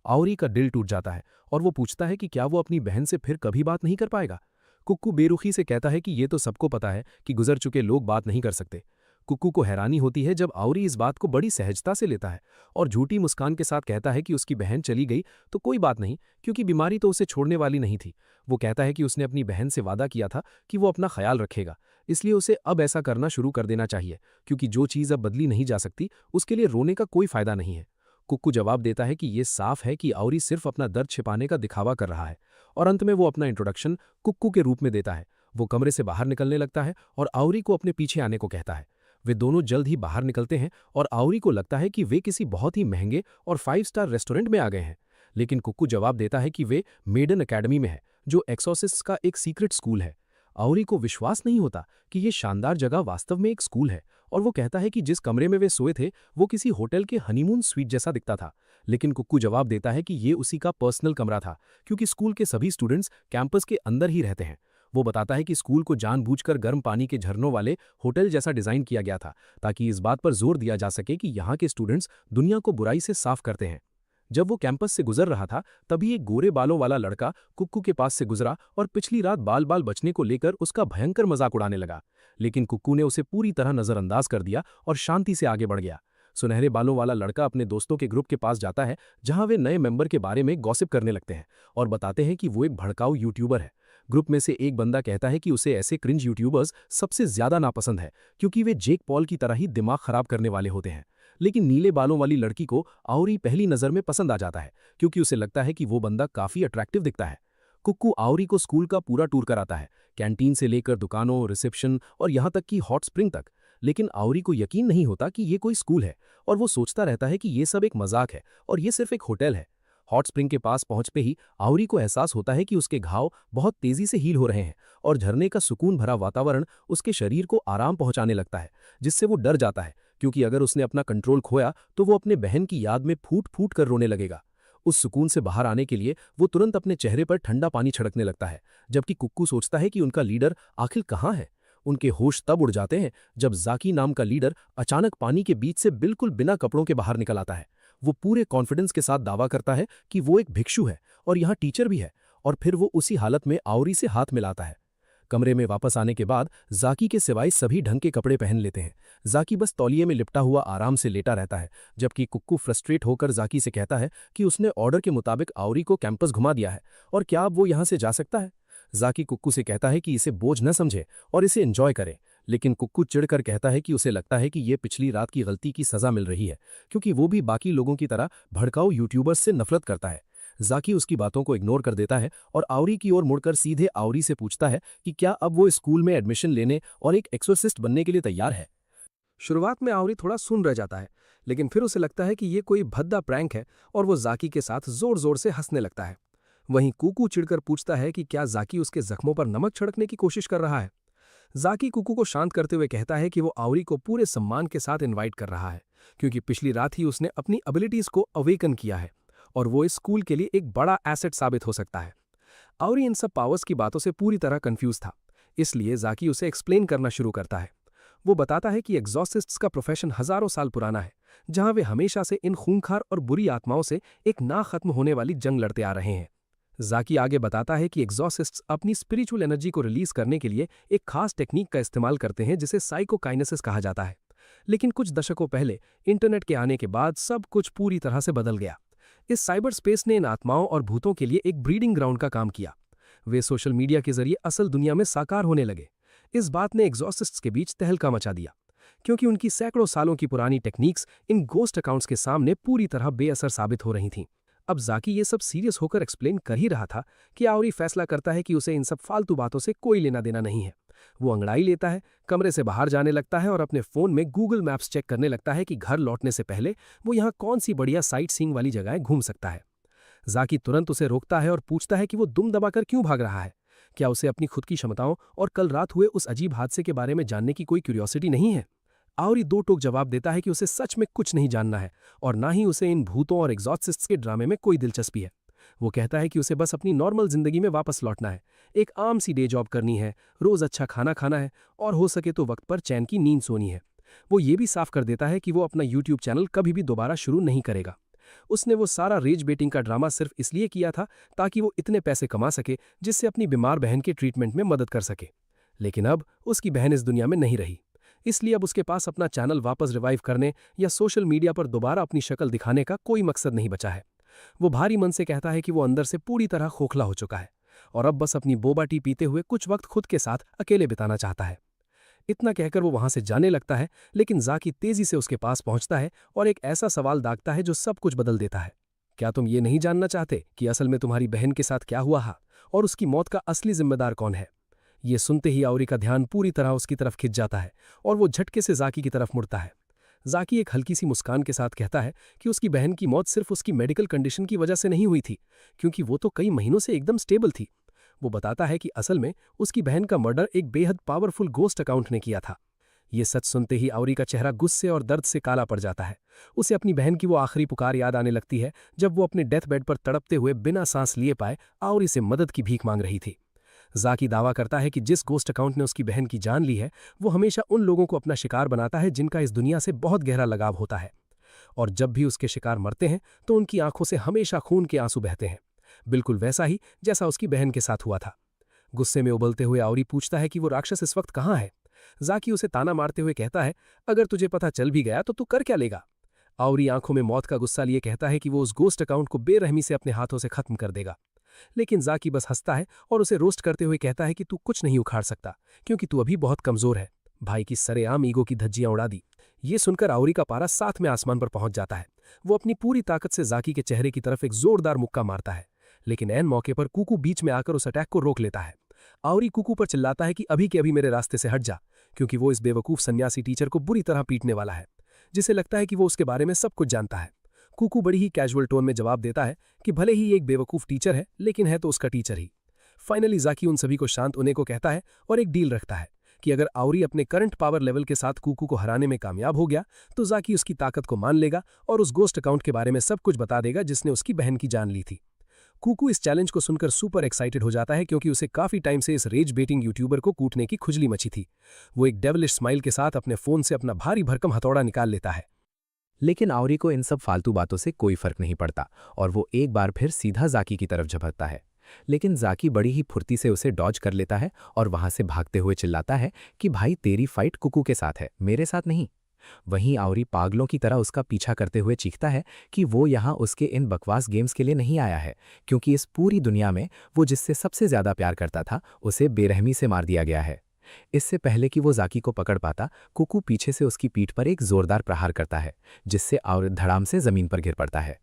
आउरी का दिल टूट जाता है और वो पूछता है कि क्या वो अपनी बहन से फिर कभी बात नहीं कर पाएगा। कुक्कू बेरुखी से कहता है कि ये तो सबको पता है कि गुजर चुके लोग बात नहीं कर सकते। कुक्कू को हैरानी होती है जब आउरी इस बात को बड़ी सहजता से लेता है और झूठी मुस्कान के साथ कहता है कि उसकी बहन चली गई तो कोई बात नहीं, क्योंकि बीमारी तो उसे छोड़ने वाली नहीं थी। वो कहता है कि उसने अपनी बहन से वादा किया था कि वो अपना ख्याल रखेगा, इसलिए उसे अब ऐसा करना शुरू कर देना चाहिए, क्योंकि जो चीज़ अब बदली नहीं जा सकती उसके लिए रोने का कोई फायदा नहीं है। कुक्कू जवाब देता है कि ये साफ है कि आउरी सिर्फ अपना दर्द छिपाने का दिखावा कर रहा है, और अंत में वो अपना इंट्रोडक्शन कुक्कू के रूप में देता है। वो कमरे से बाहर निकलने लगता है और आउरी को अपने पीछे आने को कहता है। वे दोनों जल्द ही बाहर निकलते हैं और आउरी को लगता है कि वे किसी बहुत ही महंगे और 5 स्टार रेस्टोरेंट में आ गए हैं, लेकिन कुक्कू जवाब देता है कि वे मेडन एकेडमी में है, जो एक्सोर्सिस्ट्स का एक सीक्रेट स्कूल है। आउरी को विश्वास नहीं होता कि ये शानदार जगह वास्तव में एक स्कूल है, और वो कहता है कि जिस कमरे में वे सोए थे वो किसी होटल के हनीमून स्वीट जैसा दिखता था। लेकिन कुक्कू जवाब देता है कि ये उसी का पर्सनल कमरा था, क्योंकि स्कूल के सभी स्टूडेंट्स कैंपस के अंदर ही रहते हैं। वो बताता है कि स्कूल को जानबूझकर गर्म पानी के झरनों वाले होटल जैसा डिजाइन किया गया था, ताकि इस बात पर जोर दिया जा सके कि यहाँ के स्टूडेंट्स दुनिया को बुराई से साफ करते हैं। जब वो कैंपस से गुजर रहा था तभी एक गोरे बालों वाला लड़का कुक्कू के पास से गुजरा और पिछली रात बाल बाल बचने को लेकर उसका भयंकर मजाक उड़ाने लगा, लेकिन कुक्कू ने उसे पूरी तरह नजरअंदाज कर दिया और शांति से आगे बढ़ गया। सुनहरे बालों वाला लड़का अपने दोस्तों के ग्रुप के पास जाता है, जहां वे नए मेंबर के बारे में गॉसिप करने लगते हैं और बताते हैं कि वो एक भड़काऊ यूट्यूबर है। ग्रुप में से एक बंदा कहता है कि उसे ऐसे क्रिंज यूट्यूबर्स सबसे ज्यादा नापसंद है, क्योंकि वे जेक पॉल की तरह ही दिमाग खराब करने वाले होते हैं। लेकिन नीले बालों वाली लड़की को आउरी पहली नजर में पसंद आ जाता है, क्योंकि उसे लगता है कि वो बंदा काफी अट्रैक्टिव दिखता है। कुक्कू आउरी को स्कूल का पूरा टूर कराता है, कैंटीन से लेकर दुकानों, रिसेप्शन और यहाँ तक कि हॉट स्प्रिंग तक। लेकिन आउरी को यकीन नहीं होता कि ये कोई स्कूल है, और वो सोचता रहता है कि ये सब एक मजाक है और ये सिर्फ एक होटल है। हॉट स्प्रिंग के पास पहुंचते ही आउरी को एहसास होता है कि उसके घाव बहुत तेजी से हील हो रहे हैं और झरने का सुकून भरा वातावरण उसके शरीर को आराम पहुंचाने लगता है, जिससे वो डर जाता है, क्योंकि अगर उसने अपना कंट्रोल खोया तो वो अपने बहन की याद में फूट फूट कर रोने लगेगा। उस सुकून से बाहर आने के लिए वो तुरंत अपने चेहरे पर ठंडा पानी छिड़कने लगता है, जबकि कुक्कू सोचता है कि उनका लीडर आखिर कहाँ है। उनके होश तब उड़ जाते हैं जब जाकी नाम का लीडर अचानक पानी के बीच से बिल्कुल बिना कपड़ों के बाहर निकल आता है। वो पूरे कॉन्फिडेंस के साथ दावा करता है कि वो एक भिक्षु है और यहाँ टीचर भी है, और फिर वो उसी हालत में आउरी से हाथ मिलाता है। कमरे में वापस आने के बाद जाकी के सिवाय सभी ढंग के कपड़े पहन लेते हैं। जाकी बस तौलिए में लिपटा हुआ आराम से लेटा रहता है, जबकि कुक्कू फ्रस्ट्रेट होकर जाकी से कहता है कि उसने ऑर्डर के मुताबिक आउरी को कैंपस घुमा दिया है और क्या अब वो यहाँ से जा सकता है। जाकी कुक्कू से कहता है कि इसे बोझ न समझे और इसे एंजॉय करे, लेकिन कुक्कू चिढ़कर कहता है कि उसे लगता है कि ये पिछली रात की गलती की सजा मिल रही है, क्योंकि वो भी बाकी लोगों की तरह भड़काऊ यूट्यूबर्स से नफरत करता है। जाकी उसकी बातों को इग्नोर कर देता है और आउरी की ओर मुड़कर सीधे आउरी से पूछता है कि क्या अब वो स्कूल में एडमिशन लेने और एक एक्सोर्सिस्ट बनने के लिए तैयार है। शुरुआत में आउरी थोड़ा सुन रह जाता है, लेकिन फिर उसे लगता है कि ये कोई भद्दा प्रैंक है और वो जाकी के साथ जोर जोर से हंसने लगता है। वहीं कुकू चिढ़कर पूछता है कि क्या जाकी उसके जख्मों पर नमक छिड़कने की कोशिश कर रहा है। जाकी कुकू को शांत करते हुए कहता है कि वो आउरी को पूरे सम्मान के साथ इनवाइट कर रहा है, क्योंकि पिछली रात ही उसने अपनी एबिलिटीज को अवेकन किया है और वो इस स्कूल के लिए एक बड़ा एसेट साबित हो सकता है। आउरी इन सब पावर्स की बातों से पूरी तरह कंफ्यूज था, इसलिए जाकी उसे एक्सप्लेन करना शुरू करता है। वो बताता है कि एग्जॉर्सिस्ट्स का प्रोफेशन हजारों साल पुराना है, जहां वे हमेशा से इन खूंखार और बुरी आत्माओं से एक ना खत्म होने वाली जंग लड़ते आ रहे हैं। जाकी आगे बताता है कि एग्जॉर्सिस्ट्स अपनी स्पिरिचुअल एनर्जी को रिलीज करने के लिए एक खास टेक्निक का इस्तेमाल करते हैं जिसे साइकोकाइनेसिस कहा जाता है। लेकिन कुछ दशकों पहले इंटरनेट के आने के बाद सब कुछ पूरी तरह से बदल गया। इस साइबर स्पेस ने इन आत्माओं और भूतों के लिए एक ब्रीडिंग ग्राउंड का काम किया। वे सोशल मीडिया के जरिए असल दुनिया में साकार होने लगे। इस बात ने एग्जॉर्सिस्ट्स के बीच तहलका मचा दिया, क्योंकि उनकी सैकड़ों सालों की पुरानी टेक्निक्स इन गोस्ट अकाउंट्स के सामने पूरी तरह बेअसर साबित हो रही थीं। अब जाकी ये सब सीरियस होकर एक्सप्लेन कर ही रहा था कि आउरी फैसला करता है कि उसे इन सब फालतू बातों से कोई लेना देना नहीं है। वो अंगड़ाई लेता है, कमरे से बाहर जाने लगता है और अपने फोन में गूगल मैप्स चेक करने लगता है कि घर लौटने से पहले वो यहाँ कौन सी बढ़िया साइट सीइंग वाली जगह घूम सकता है। जाकी तुरंत उसे रोकता है और पूछता है कि वो दुम दबाकर क्यों भाग रहा है। क्या उसे अपनी खुद की क्षमताओं और कल रात हुए उस अजीब हादसे के बारे में जानने की कोई क्यूरियोसिटी नहीं है? आउरी दो टोक जवाब देता है कि उसे सच में कुछ नहीं जानना है और ना ही उसे इन भूतों और एग्जॉर्सिस्ट्स के ड्रामे में कोई दिलचस्पी है। वो कहता है कि उसे बस अपनी नॉर्मल जिंदगी में वापस लौटना है, एक आम सी डे जॉब करनी है, रोज अच्छा खाना खाना है और हो सके तो वक्त पर चैन की नींद सोनी है। वो ये भी साफ कर देता है कि वो अपना यूट्यूब चैनल कभी भी दोबारा शुरू नहीं करेगा। उसने वो सारा रेज बेटिंग का ड्रामा सिर्फ इसलिए किया था ताकि वो इतने पैसे कमा सके जिससे अपनी बीमार बहन के ट्रीटमेंट में मदद कर सके। लेकिन अब उसकी बहन इस दुनिया में नहीं रही, इसलिए अब उसके पास अपना चैनल वापस रिवाइव करने या सोशल मीडिया पर दोबारा अपनी शक्ल दिखाने का कोई मकसद नहीं बचा है। वो भारी मन से कहता है कि वो अंदर से पूरी तरह खोखला हो चुका है और अब बस अपनी बोबा टी पीते हुए कुछ वक्त खुद के साथ अकेले बिताना चाहता है। इतना कहकर वो वहां से जाने लगता है, लेकिन जाकी तेजी से उसके पास पहुंचता है और एक ऐसा सवाल दागता है जो सब कुछ बदल देता है। क्या तुम ये नहीं जानना चाहते कि असल में तुम्हारी बहन के साथ क्या हुआ है और उसकी मौत का असली जिम्मेदार कौन है? ये सुनते ही आउरी का ध्यान पूरी तरह उसकी तरफ खिंच जाता है और वो झटके से जाकी की तरफ मुड़ता है। जाकी एक हल्की सी मुस्कान के साथ कहता है कि उसकी बहन की मौत सिर्फ उसकी मेडिकल कंडीशन की वजह से नहीं हुई थी, क्योंकि वो तो कई महीनों से एकदम स्टेबल थी। वो बताता है कि असल में उसकी बहन का मर्डर एक बेहद पावरफुल गोस्ट अकाउंट ने किया था। ये सच सुनते ही आउरी का चेहरा गुस्से और दर्द से काला पड़ जाता है। उसे अपनी बहन की वो आखिरी पुकार याद आने लगती है जब वो अपने डेथ बेड पर तड़पते हुए बिना सांस लिए पाए आउरी से मदद की भीख मांग रही थी। जाकी दावा करता है कि जिस गोस्ट अकाउंट ने उसकी बहन की जान ली है वो हमेशा उन लोगों को अपना शिकार बनाता है जिनका इस दुनिया से बहुत गहरा लगाव होता है, और जब भी उसके शिकार मरते हैं तो उनकी आंखों से हमेशा खून के आंसू बहते हैं, बिल्कुल वैसा ही जैसा उसकी बहन के साथ हुआ था। गुस्से में उबलते हुए आउरी पूछता है कि वो राक्षस इस वक्त कहाँ है। जाकी उसे ताना मारते हुए कहता है, अगर तुझे पता चल भी गया तो तू कर क्या लेगा? आउरी आंखों में मौत का गुस्सा लिए कहता है कि वो उस गोस्ट अकाउंट को बेरहमी से अपने हाथों से खत्म कर देगा, लेकिन जाकी बस हंसता है और उसे रोस्ट करते हुए कहता है कि तू कुछ नहीं उखाड़ सकता क्योंकि तू अभी बहुत कमजोर है। भाई की सरेआम ईगो की धज्जियां उड़ा दी। ये सुनकर आउरी का पारा साथ में आसमान पर पहुंच जाता है। वो अपनी पूरी ताकत से जाकी के चेहरे की तरफ एक जोरदार मुक्का मारता है, लेकिन ऐन मौके पर कुकू बीच में आकर उस अटैक को रोक लेता है। आउरी कुकू पर चिल्लाता है कि अभी के अभी मेरे रास्ते से हट जा, क्योंकि वो इस बेवकूफ सन्यासी टीचर को बुरी तरह पीटने वाला है, जिसे लगता है कि वो उसके बारे में सब कुछ जानता है। कुकू बड़ी ही कैजुअल टोन में जवाब देता है कि भले ही एक बेवकूफ टीचर है, लेकिन है तो उसका टीचर ही। फाइनली जाकी उन सभी को शांत होने को कहता है और एक डील रखता है कि अगर आउरी अपने करंट पावर लेवल के साथ कुकू को हराने में कामयाब हो गया तो जाकी उसकी ताकत को मान लेगा और उस गोस्ट अकाउंट के बारे में सब कुछ बता देगा जिसने उसकी बहन की जान ली थी। कुकू इस चैलेंज को सुनकर सुपर एक्साइटेड हो जाता है, क्योंकि उसे काफी टाइम से इस रेज बेटिंग यूट्यूबर को कूटने की खुजली मची थी। वो एक डेविलिश स्माइल के साथ अपने फोन से अपना भारी भरकम हथौड़ा निकाल लेता है। लेकिन आउरी को इन सब फालतू बातों से कोई फर्क नहीं पड़ता और वो एक बार फिर सीधा जाकी की तरफ झपकता है। लेकिन जाकी बड़ी ही फुर्ती से उसे डॉज कर लेता है और वहां से भागते हुए चिल्लाता है कि भाई तेरी फाइट कुकू के साथ है, मेरे साथ नहीं। वहीं आउरी पागलों की तरह उसका पीछा करते हुए चीखता है कि वो यहाँ उसके इन बकवास गेम्स के लिए नहीं आया है, क्योंकि इस पूरी दुनिया में वो जिससे सबसे ज्यादा प्यार करता था उसे बेरहमी से मार दिया गया है। इससे पहले कि वो जाकी को पकड़ पाता, कुकू पीछे से उसकी पीठ पर एक जोरदार प्रहार करता है, जिससे आउरी धड़ाम से जमीन पर गिर पड़ता है।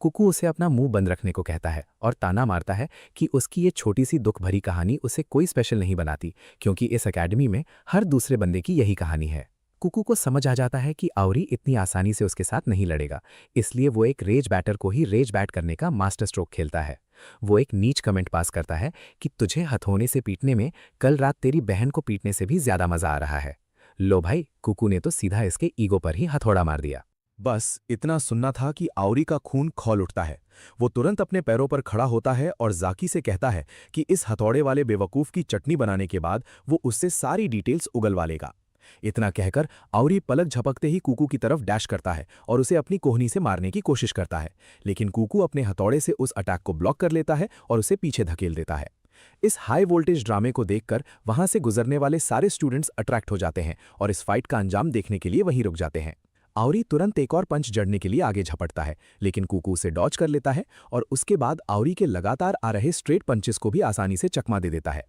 कुकू उसे अपना मुंह बंद रखने को कहता है और ताना मारता है कि उसकी ये छोटी सी दुख भरी कहानी उसे कोई स्पेशल नहीं बनाती, क्योंकि इस एकेडमी में हर दूसरे बंदे की यही कहानी है। कुकू को समझ आ जाता है कि आउरी इतनी आसानी से उसके साथ नहीं लड़ेगा, इसलिए वो एक रेज बैटर को ही रेज बैट करने का मास्टर स्ट्रोक खेलता है। वो एक नीच कमेंट पास करता है कि तुझे हथौने से पीटने में कल रात तेरी बहन को पीटने से भी ज्यादा मजा आ रहा है। लो भाई, कुकू ने तो सीधा इसके ईगो पर ही हथौड़ा मार दिया। बस इतना सुनना था कि आउरी का खून खौल उठता है। वो तुरंत अपने पैरों पर खड़ा होता है और जाकी से कहता है कि इस हथौड़े वाले बेवकूफ की चटनी बनाने के बाद वो उससे सारी डिटेल्स उगलवा लेगा। इतना कहकर आउरी पलक झपकते ही कुकू की तरफ डैश करता है और उसे अपनी कोहनी से मारने की कोशिश करता है, लेकिन कुकू अपने हथौड़े से उस अटैक को ब्लॉक कर लेता है और उसे पीछे धकेल देता है। इस हाई वोल्टेज ड्रामे को देखकर वहां से गुजरने वाले सारे स्टूडेंट्स अट्रैक्ट हो जाते हैं और इस फाइट का अंजाम देखने के लिए वहीं रुक जाते हैं। आउरी तुरंत एक और पंच जड़ने के लिए आगे झपटता है, लेकिन कुकू उसे डॉज कर लेता है और उसके बाद आउरी के लगातार आ रहे स्ट्रेट पंचेस को भी आसानी से चकमा दे देता है।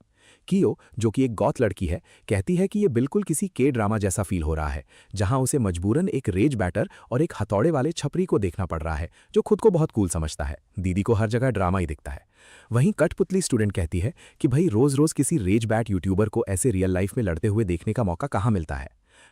कियो, जो कि एक गॉथ लड़की है, कहती है कि ये बिल्कुल किसी के ड्रामा जैसा फील हो रहा है, जहां उसे मजबूरन एक रेज बैटर और एक हथौड़े वाले छपरी को देखना पड़ रहा है जो खुद को बहुत कूल समझता है। दीदी को हर जगह ड्रामा ही दिखता है। वहीं कठपुतली स्टूडेंट कहती है कि भाई रोज रोज किसी रेज बैट यूट्यूबर को ऐसे रियल लाइफ में लड़ते हुए देखने का मौका कहाँ मिलता है।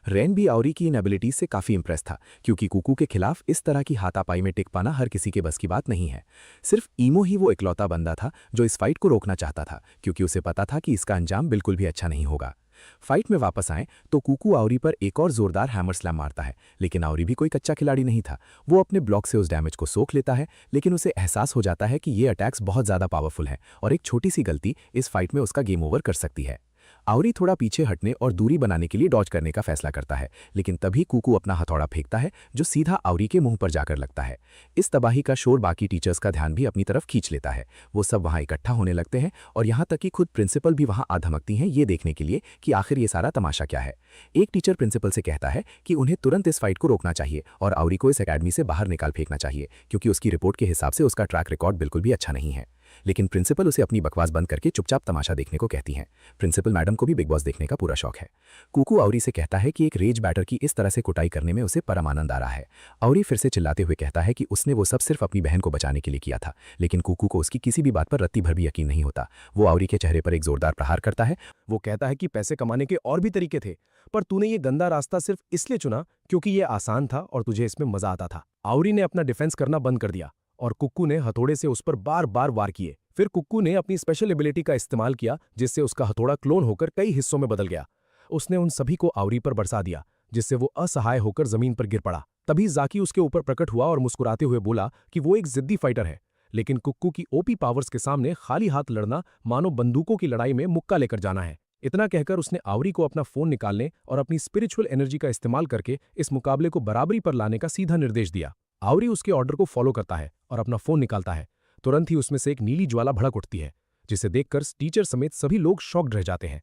रेन भी आउरी की इन एबिलिटीज से काफी इंप्रेस था, क्योंकि कुकू के खिलाफ इस तरह की हाथापाई में टिक पाना हर किसी के बस की बात नहीं है। सिर्फ ईमो ही वो इकलौता बंदा था जो इस फाइट को रोकना चाहता था, क्योंकि उसे पता था कि इसका अंजाम बिल्कुल भी अच्छा नहीं होगा। फाइट में वापस आए तो कुकू आउरी पर एक और जोरदार हैमर स्लैम मारता है, लेकिन आउरी भी कोई कच्चा खिलाड़ी नहीं था। वो अपने ब्लॉक से उस डैमेज को सोख लेता है, लेकिन उसे एहसास हो जाता है कि ये अटैक्स बहुत ज्यादा पावरफुल हैं और एक छोटी सी गलती इस फाइट में उसका गेम ओवर कर सकती है। आउरी थोड़ा पीछे हटने और दूरी बनाने के लिए डॉज करने का फैसला करता है, लेकिन तभी कुकू अपना हथौड़ा फेंकता है जो सीधा आउरी के मुंह पर जाकर लगता है। इस तबाही का शोर बाकी टीचर्स का ध्यान भी अपनी तरफ खींच लेता है। वो सब वहां इकट्ठा होने लगते हैं और यहाँ तक कि खुद प्रिंसिपल भी वहां आ धमकती हैं ये देखने के लिए कि आखिर ये सारा तमाशा क्या है। एक टीचर प्रिंसिपल से कहता है कि उन्हें तुरंत इस फाइट को रोकना चाहिए और आउरी को इस अकेडमी से बाहर निकाल फेंकना चाहिए, क्योंकि उसकी रिपोर्ट के हिसाब से उसका ट्रैक रिकॉर्ड बिल्कुल भी अच्छा नहीं है। लेकिन प्रिंसिपल उसे अपनी बकवास बंद करके चुपचाप तमाशा देखने को कहती हैं। प्रिंसिपल मैडम को भी बिग बॉस देखने का पूरा शौक है। कुकू आउरी से कहता है कि एक रेज बैटर की इस तरह से कुटाई करने में उसे परम आनंद आ रहा है। आउरी फिर से चिल्लाते हुए कहता है कि उसने वो सब सिर्फ अपनी बहन को बचाने के लिए किया था, लेकिन कुकू को उसकी किसी भी बात पर रत्ती भर भी यकीन नहीं होता। वो आउरी के चेहरे पर एक जोरदार प्रहार करता है। वो कहता है कि पैसे कमाने के और भी तरीके थे, पर तूने ये गंदा रास्ता सिर्फ इसलिए चुना क्योंकि ये आसान था और तुझे इसमें मजा आता था। आउरी ने अपना डिफेंस करना बंद कर दिया और कुक्कू ने हथौड़े से उस पर बार बार वार किए। फिर कुक्कू ने अपनी स्पेशल एबिलिटी का इस्तेमाल किया, जिससे उसका हथौड़ा क्लोन होकर कई हिस्सों में बदल गया। उसने उन सभी को आउरी पर बरसा दिया, जिससे वो असहाय होकर जमीन पर गिर पड़ा। तभी जाकी उसके ऊपर प्रकट हुआ और मुस्कुराते हुए बोला कि वो एक जिद्दी फाइटर है, लेकिन कुक्कू की ओपी पावर्स के सामने खाली हाथ लड़ना मानो बंदूकों की लड़ाई में मुक्का लेकर जाना है। इतना कहकर उसने आउरी को अपना फोन निकालने और अपनी स्पिरिचुअल एनर्जी का इस्तेमाल करके इस मुकाबले को बराबरी पर लाने का सीधा निर्देश दिया। आउरी उसके ऑर्डर को फॉलो करता है और अपना फोन निकालता है। तुरंत ही उसमें से एक नीली ज्वाला भड़क उठती है, जिसे देखकर टीचर समेत सभी लोग शॉक्ड रह जाते हैं।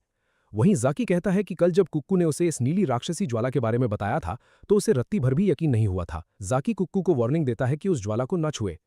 वहीं जाकी कहता है कि कल जब कुक्कू ने उसे इस नीली राक्षसी ज्वाला के बारे में बताया था तो उसे रत्ती भर भी यकीन नहीं हुआ था। जाकी कुक्कू को वार्निंग देता है कि उस ज्वाला को न छुए।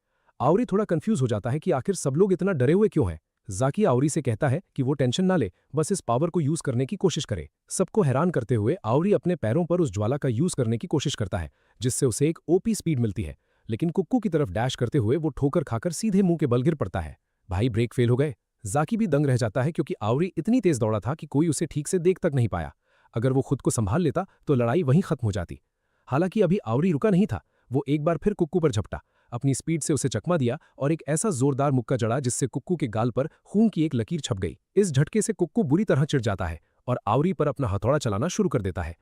आउरी थोड़ा कंफ्यूज हो जाता है कि आखिर सब लोग इतना डरे हुए क्यों हैं। जाकी आउरी से कहता है कि वो टेंशन ना ले, बस इस पावर को यूज करने की कोशिश करे। सबको हैरान करते हुए आउरी अपने पैरों पर उस ज्वाला का यूज करने की कोशिश करता है, जिससे उसे एक ओपी स्पीड मिलती है। लेकिन कुक्कू की तरफ डैश करते हुए वो ठोकर खाकर सीधे मुंह के बल गिर पड़ता है। भाई ब्रेक फेल हो गए। जाकी भी दंग रह जाता है, क्योंकि आउरी इतनी तेज दौड़ा था कि कोई उसे ठीक से देख तक नहीं पाया। अगर वो खुद को संभाल लेता तो लड़ाई वहीं खत्म हो जाती। हालांकि अभी आउरी रुका नहीं था। वो एक बार फिर कुक्कू पर झपटा, अपनी स्पीड से उसे चकमा दिया और एक ऐसा जोरदार मुक्का जड़ा जिससे कुक्कू के गाल पर खून की एक लकीर छप गई। इस झटके से कुक्कू बुरी तरह चिढ़ जाता है और आउरी पर अपना हथौड़ा चलाना शुरू कर देता है।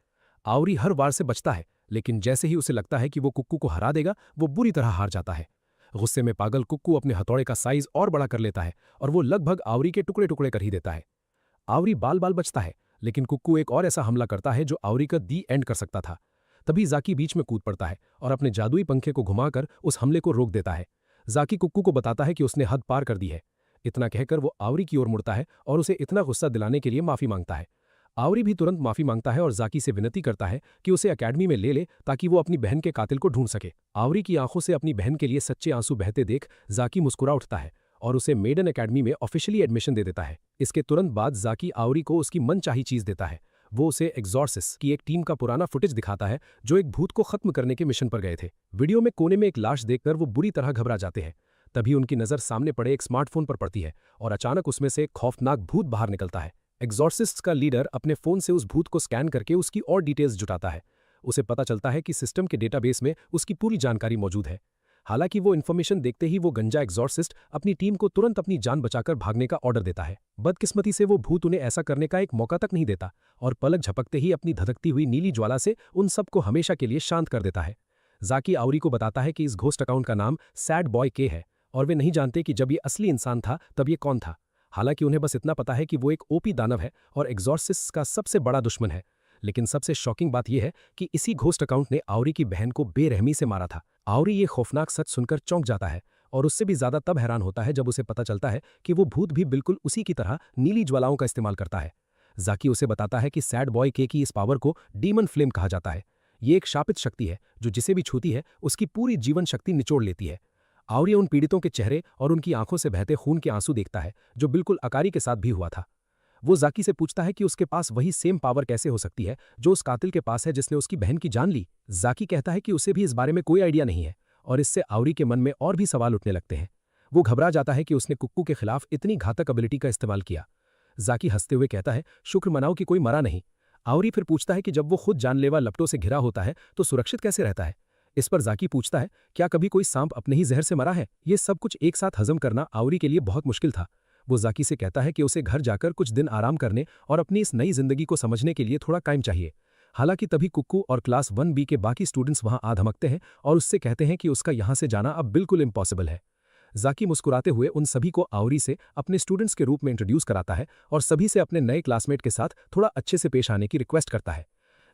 आउरी हर वार से बचता है, लेकिन जैसे ही उसे लगता है कि वो कुक्कू को हरा देगा, वो बुरी तरह हार जाता है। गुस्से में पागल कुक्कू अपने हथौड़े का साइज और बड़ा कर लेता है और वो लगभग आउरी के टुकड़े टुकड़े कर ही देता है। आउरी बाल बाल बचता है, लेकिन कुक्कू एक और ऐसा हमला करता है जो आउरी का दी एंड कर सकता था। तभी जाकी बीच में कूद पड़ता है और अपने जादुई पंखे को घुमाकर उस हमले को रोक देता है। जाकी कुक्कू को बताता है कि उसने हद पार कर दी है। इतना कहकर वो आउरी की ओर मुड़ता है और उसे इतना गुस्सा दिलाने के लिए माफी मांगता है। आउरी भी तुरंत माफी मांगता है और जाकी से विनती करता है कि उसे अकेडमी में ले ताकि वो अपनी बहन के कातिल को ढूंढ सके। आउरी की आंखों से अपनी बहन के लिए सच्चे आंसू बहते देख जाकी मुस्कुरा उठता है और उसे मेडन अकेडमी में ऑफिशियली एडमिशन दे देता है। इसके तुरंत बाद जाकी आउरी को उसकी मनचाही चीज देता है। वो उसे एग्जॉर्सिस्ट की एक टीम का पुराना फुटेज दिखाता है जो एक भूत को खत्म करने के मिशन पर गए थे। वीडियो में कोने में एक लाश देखकर वो बुरी तरह घबरा जाते हैं। तभी उनकी नजर सामने पड़े एक स्मार्टफोन पर पड़ती है और अचानक उसमें से एक खौफनाक भूत बाहर निकलता है। एग्जॉर्सिस्ट का लीडर अपने फोन से उस भूत को स्कैन करके उसकी और डिटेल्स जुटाता है। उसे पता चलता है कि सिस्टम के डेटाबेस में उसकी पूरी जानकारी मौजूद है। हालांकि वो इन्फॉर्मेशन देखते ही वो गंजा एग्जॉर्सिस्ट अपनी टीम को तुरंत अपनी जान बचाकर भागने का ऑर्डर देता है। बदकिस्मती से वो भूत उन्हें ऐसा करने का एक मौका तक नहीं देता और पलक झपकते ही अपनी धधकती हुई नीली ज्वाला से उन सबको हमेशा के लिए शांत कर देता है। जाकी आउरी को बताता है कि इस घोस्ट अकाउंट का नाम सैड बॉय के है और वे नहीं जानते कि जब ये असली इंसान था तब ये कौन था। हालांकि उन्हें बस इतना पता है कि वो एक ओपी दानव है और एग्जॉर्सिस्ट का सबसे बड़ा दुश्मन है। लेकिन सबसे शॉकिंग बात यह है कि इसी घोस्ट अकाउंट ने आउरी की बहन को बेरहमी से मारा था। आउरी ये खौफनाक सच सुनकर चौंक जाता है और उससे भी ज्यादा तब हैरान होता है जब उसे पता चलता है कि वो भूत भी बिल्कुल उसी की तरह नीली ज्वालाओं का इस्तेमाल करता है। जाकी उसे बताता है कि सैड बॉय के की इस पावर को डीमन फ्लेम कहा जाता है। ये एक शापित शक्ति है जो जिसे भी छूती है उसकी पूरी जीवन शक्ति निचोड़ लेती है। आउरी उन पीड़ितों के चेहरे और उनकी आंखों से बहते खून के आंसू देखता है जो बिल्कुल अकारी के साथ भी हुआ था। वो जाकी से पूछता है कि उसके पास वही सेम पावर कैसे हो सकती है जो उस कातिल के पास है जिसने उसकी बहन की जान ली। जाकी कहता है कि उसे भी इस बारे में कोई आइडिया नहीं है और इससे आउरी के मन में और भी सवाल उठने लगते हैं। वो घबरा जाता है कि उसने कुक्कू के खिलाफ इतनी घातक एबिलिटी का इस्तेमाल किया। जाकी हंसते हुए कहता है, शुक्र मनाओ कि कोई मरा नहीं। आउरी फिर पूछता है कि जब वो खुद जानलेवा लपटों से घिरा होता है तो सुरक्षित कैसे रहता है। इस पर जाकी पूछता है, क्या कभी कोई सांप अपने ही जहर से मरा है। ये सब कुछ एक साथ हजम करना आउरी के लिए बहुत मुश्किल था। वो जाकी से कहता है कि उसे घर जाकर कुछ दिन आराम करने और अपनी इस नई जिंदगी को समझने के लिए थोड़ा टाइम चाहिए। हालांकि तभी कुक्कू और क्लास 1B के बाकी स्टूडेंट्स वहां आ धमकते हैं और उससे कहते हैं कि उसका यहां से जाना अब बिल्कुल इम्पॉसिबल है। जाकी मुस्कुराते हुए उन सभी को आउरी से अपने स्टूडेंट्स के रूप में इंट्रोड्यूस कराता है और सभी से अपने नए क्लासमेट के साथ थोड़ा अच्छे से पेश आने की रिक्वेस्ट करता है।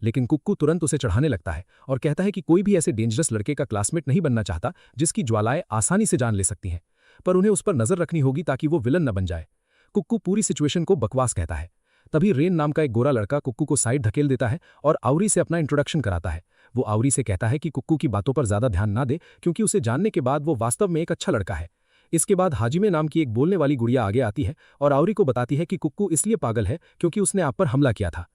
लेकिन कुक्कू तुरंत उसे चढ़ाने लगता है और कहता है कि कोई भी ऐसे डेंजरस लड़के का क्लासमेट नहीं बनना चाहता जिसकी ज्वालाएं आसानी से जान ले सकती हैं, पर उन्हें उस पर नजर रखनी होगी ताकि वो विलन न बन जाए। कुक्कू पूरी सिचुएशन को बकवास कहता है। तभी रेन नाम का एक गोरा लड़का कुक्कू को साइड धकेल देता है और आउरी से अपना इंट्रोडक्शन कराता है। वो आउरी से कहता है कि कुक्कू की बातों पर ज्यादा ध्यान ना दे क्योंकि उसे जानने के बाद वो वास्तव में एक अच्छा लड़का है। इसके बाद हाजिमे नाम की एक बोलने वाली गुड़िया आगे आती है और आउरी को बताती है कि कुक्कू इसलिए पागल है क्योंकि उसने आप पर हमला किया था।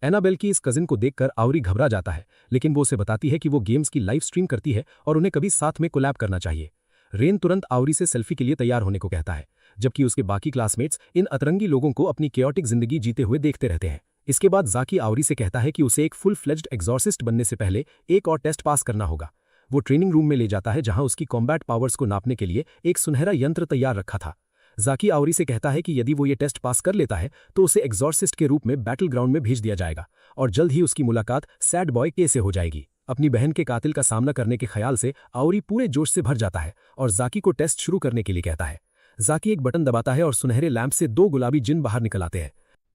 एनाबेल की इस कजिन को देखकर आउरी घबरा जाता है, लेकिन वो उसे बताती है कि वो गेम्स की लाइव स्ट्रीम करती है और उन्हें कभी साथ में कोलैब करना चाहिए। रेन तुरंत आउरी से सेल्फी के लिए तैयार होने को कहता है, जबकि उसके बाकी क्लासमेट्स इन अतरंगी लोगों को अपनी केओटिक जिंदगी जीते हुए देखते रहते हैं। इसके बाद जाकी आउरी से कहता है कि उसे एक फुल फ्लेज्ड एग्जॉर्सिस्ट बनने से पहले एक और टेस्ट पास करना होगा। वो ट्रेनिंग रूम में ले जाता है जहां उसकी कॉम्बैट पावर्स को नापने के लिए एक सुनहरा यंत्र तैयार रखा था। जाकी आउरी से कहता है कि यदि वो ये टेस्ट पास कर लेता है तो उसे एग्जॉर्सिस्ट के रूप में बैटल ग्राउंड में भेज दिया जाएगा और जल्द ही उसकी मुलाकात सैड बॉय के से हो जाएगी। अपनी बहन के कातिल का सामना करने के ख्याल से आउरी पूरे जोश से भर जाता है और जाकी को टेस्ट शुरू करने के लिए कहता है। जाकी एक बटन दबाता है और सुनहरे लैंप से 2 गुलाबी जिन बाहर निकल आते हैं।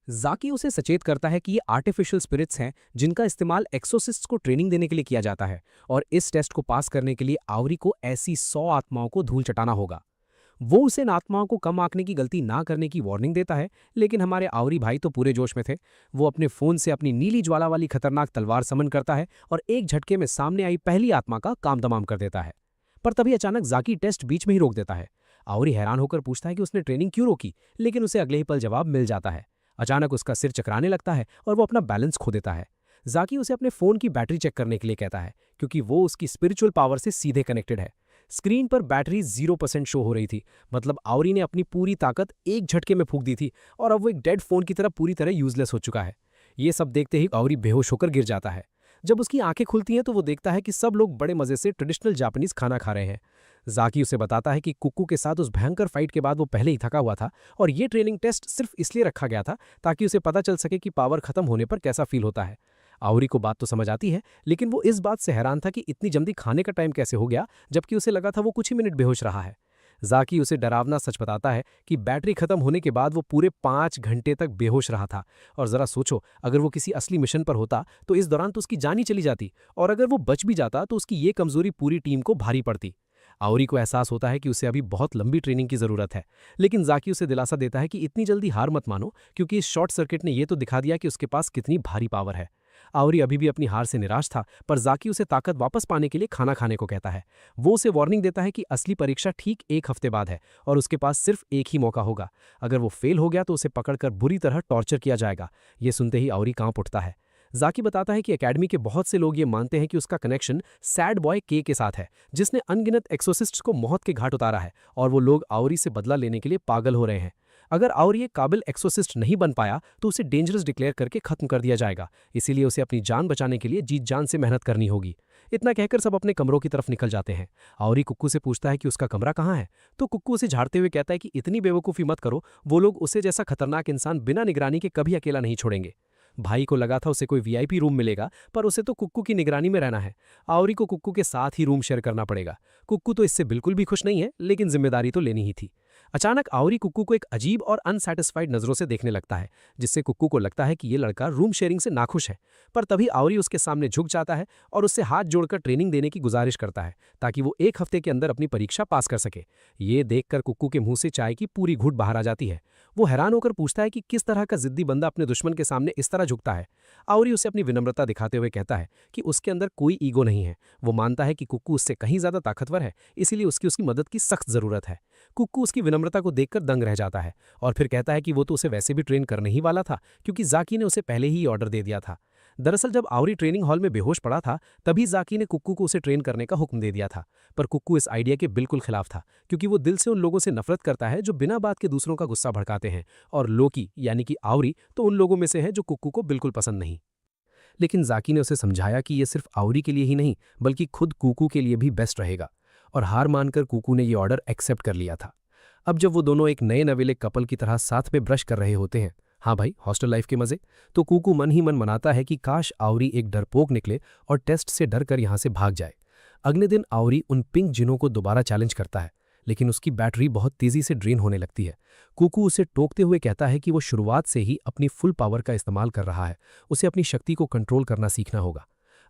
जाकी उसे सचेत करता है कि ये आर्टिफिशियल स्पिरिट्स हैं जिनका इस्तेमाल एक्सोसिस्ट्स को ट्रेनिंग देने के लिए किया जाता है और इस टेस्ट को पास करने के लिए आउरी को ऐसी 100 आत्माओं को धूल चटाना होगा। वो उसे इन आत्माओं को कम आंकने की गलती ना करने की वार्निंग देता है, लेकिन हमारे आउरी भाई तो पूरे जोश में थे। वो अपने फोन से अपनी नीली ज्वाला वाली खतरनाक तलवार समन करता है और एक झटके में सामने आई पहली आत्मा का काम तमाम कर देता है। पर तभी अचानक जाकी टेस्ट बीच में ही रोक देता है। आउरी हैरान होकर पूछता है कि उसने ट्रेनिंग क्यों रोकी, लेकिन उसे अगले ही पल जवाब मिल जाता है। अचानक उसका सिर चकराने लगता है और वो अपना बैलेंस खो देता है। जाकी उसे अपने फोन की बैटरी चेक करने के लिए कहता है क्योंकि वो उसकी स्पिरिचुअल पावर से सीधे कनेक्टेड है। स्क्रीन पर बैटरी 0% शो हो रही थी, मतलब आउरी ने अपनी पूरी ताकत एक झटके में फूंक दी थी और अब वो एक डेड फोन की तरह पूरी तरह यूजलेस हो चुका है। ये सब देखते ही आउरी बेहोश होकर गिर जाता है। जब उसकी आंखें खुलती हैं तो वो देखता है कि सब लोग बड़े मजे से ट्रेडिशनल जापानीज खाना खा रहे हैं। जाकी उसे बताता है कि कुक्कू के साथ उस भयंकर फाइट के बाद वो पहले ही थका हुआ था और ये ट्रेनिंग टेस्ट सिर्फ इसलिए रखा गया था ताकि उसे पता चल सके कि पावर खत्म होने पर कैसा फील होता है। आउरी को बात तो समझ आती है, लेकिन वो इस बात से हैरान था कि इतनी जल्दी खाने का टाइम कैसे हो गया, जबकि उसे लगा था वो कुछ ही मिनट बेहोश रहा है। जाकी उसे डरावना सच बताता है कि बैटरी खत्म होने के बाद वो पूरे 5 घंटे तक बेहोश रहा था। और जरा सोचो, अगर वो किसी असली मिशन पर होता तो इस दौरान तो उसकी जान ही चली जाती, और अगर वो बच भी जाता तो उसकी ये कमजोरी पूरी टीम को भारी पड़ती। आउरी को एहसास होता है कि उसे अभी बहुत लंबी ट्रेनिंग की जरूरत है, लेकिन जाकी उसे दिलासा देता है कि इतनी जल्दी हार मत मानो, क्योंकि इस शॉर्ट सर्किट ने यह तो दिखा दिया कि उसके पास कितनी भारी पावर है। आउरी अभी भी अपनी हार से निराश था, पर जाकी उसे ताकत वापस पाने के लिए खाना खाने को कहता है। वो उसे वार्निंग देता है कि असली परीक्षा ठीक 1 हफ्ते बाद है और उसके पास सिर्फ एक ही मौका होगा। अगर वो फेल हो गया तो उसे पकड़कर बुरी तरह टॉर्चर किया जाएगा। ये सुनते ही आउरी कांप उठता है। जाकी बताता है कि एकेडमी के बहुत से लोग ये मानते हैं कि उसका कनेक्शन सैड बॉय के साथ है, जिसने अनगिनत एक्सोसिस्ट्स को मौत के घाट उतारा है, और वो लोग आउरी से बदला लेने के लिए पागल हो रहे हैं। अगर आउरी एक काबिल एक्सोसिस्ट नहीं बन पाया तो उसे डेंजरस डिक्लेयर करके खत्म कर दिया जाएगा, इसीलिए उसे अपनी जान बचाने के लिए जी जान से मेहनत करनी होगी। इतना कहकर सब अपने कमरों की तरफ निकल जाते हैं। आउरी कुक्कू से पूछता है कि उसका कमरा कहाँ है, तो कुक्कू उसे झाड़ते हुए कहता है कि इतनी बेवकूफ़ी मत करो, वो लोग उसे जैसा खतरनाक इंसान बिना निगरानी के कभी अकेला नहीं छोड़ेंगे। भाई को लगा था उसे कोई वीआईपी रूम मिलेगा, पर उसे तो कुक्कू की निगरानी में रहना है। आउरी को कुक्कू के साथ ही रूम शेयर करना पड़ेगा। कुक्कू तो इससे बिल्कुल भी खुश नहीं है, लेकिन जिम्मेदारी तो लेनी ही थी। अचानक आउरी कुक्कू को एक अजीब और अनसैटिस्फाइड नजरों से देखने लगता है, जिससे कुक्कू को लगता है कि ये लड़का रूम शेयरिंग से नाखुश है। पर तभी आउरी उसके सामने झुक जाता है और उससे हाथ जोड़कर ट्रेनिंग देने की गुजारिश करता है, ताकि वो 1 हफ्ते के अंदर अपनी परीक्षा पास कर सके। ये देखकर कुक्कू के मुंह से चाय की पूरी घूंट बाहर आ जाती है। वो हैरान होकर पूछता है कि किस तरह का जिद्दी बंदा अपने दुश्मन के सामने इस तरह झुकता है। आउरी उसे अपनी विनम्रता दिखाते हुए कहता है कि उसके अंदर कोई ईगो नहीं है। वो मानता है कि कुक्कू उससे कहीं ज्यादा ताकतवर है, इसीलिए उसकी मदद की सख्त जरूरत है। कुक्कू उसकी विनम्रता को देखकर दंग रह जाता है और फिर कहता है कि वो तो उसे वैसे भी ट्रेन करने ही वाला था, क्योंकि जाकी ने उसे पहले ही ऑर्डर दे दिया था। दरअसल जब आउरी ट्रेनिंग हॉल में बेहोश पड़ा था, तभी जाकी ने कुक्कू को उसे ट्रेन करने का हुक्म दे दिया था। पर कुक्कू इस आइडिया के बिल्कुल खिलाफ था, क्योंकि वो दिल से उन लोगों से नफरत करता है जो बिना बात के दूसरों का गुस्सा भड़काते हैं, और लोकी यानी कि आउरी तो उन लोगों में से है जो कुक्कू को बिल्कुल पसंद नहीं। लेकिन जाकी ने उसे समझाया कि ये सिर्फ आउरी के लिए ही नहीं बल्कि खुद कुक्कू के लिए भी बेस्ट रहेगा, और हार मानकर कुक्कू ने ये ऑर्डर एक्सेप्ट कर लिया था। अब जब वो दोनों एक नए नवेले कपल की तरह साथ में ब्रश कर रहे होते हैं, हाँ भाई हॉस्टल लाइफ के मजे, तो कुक्कू मन ही मन मनाता है कि काश आउरी एक डरपोक निकले और टेस्ट से डर कर यहां से भाग जाए। अगले दिन आउरी उन पिंक जिनों को दोबारा चैलेंज करता है, लेकिन उसकी बैटरी बहुत तेजी से ड्रेन होने लगती है। कुक्कू उसे टोकते हुए कहता है कि वो शुरुआत से ही अपनी फुल पावर का इस्तेमाल कर रहा है, उसे अपनी शक्ति को कंट्रोल करना सीखना होगा।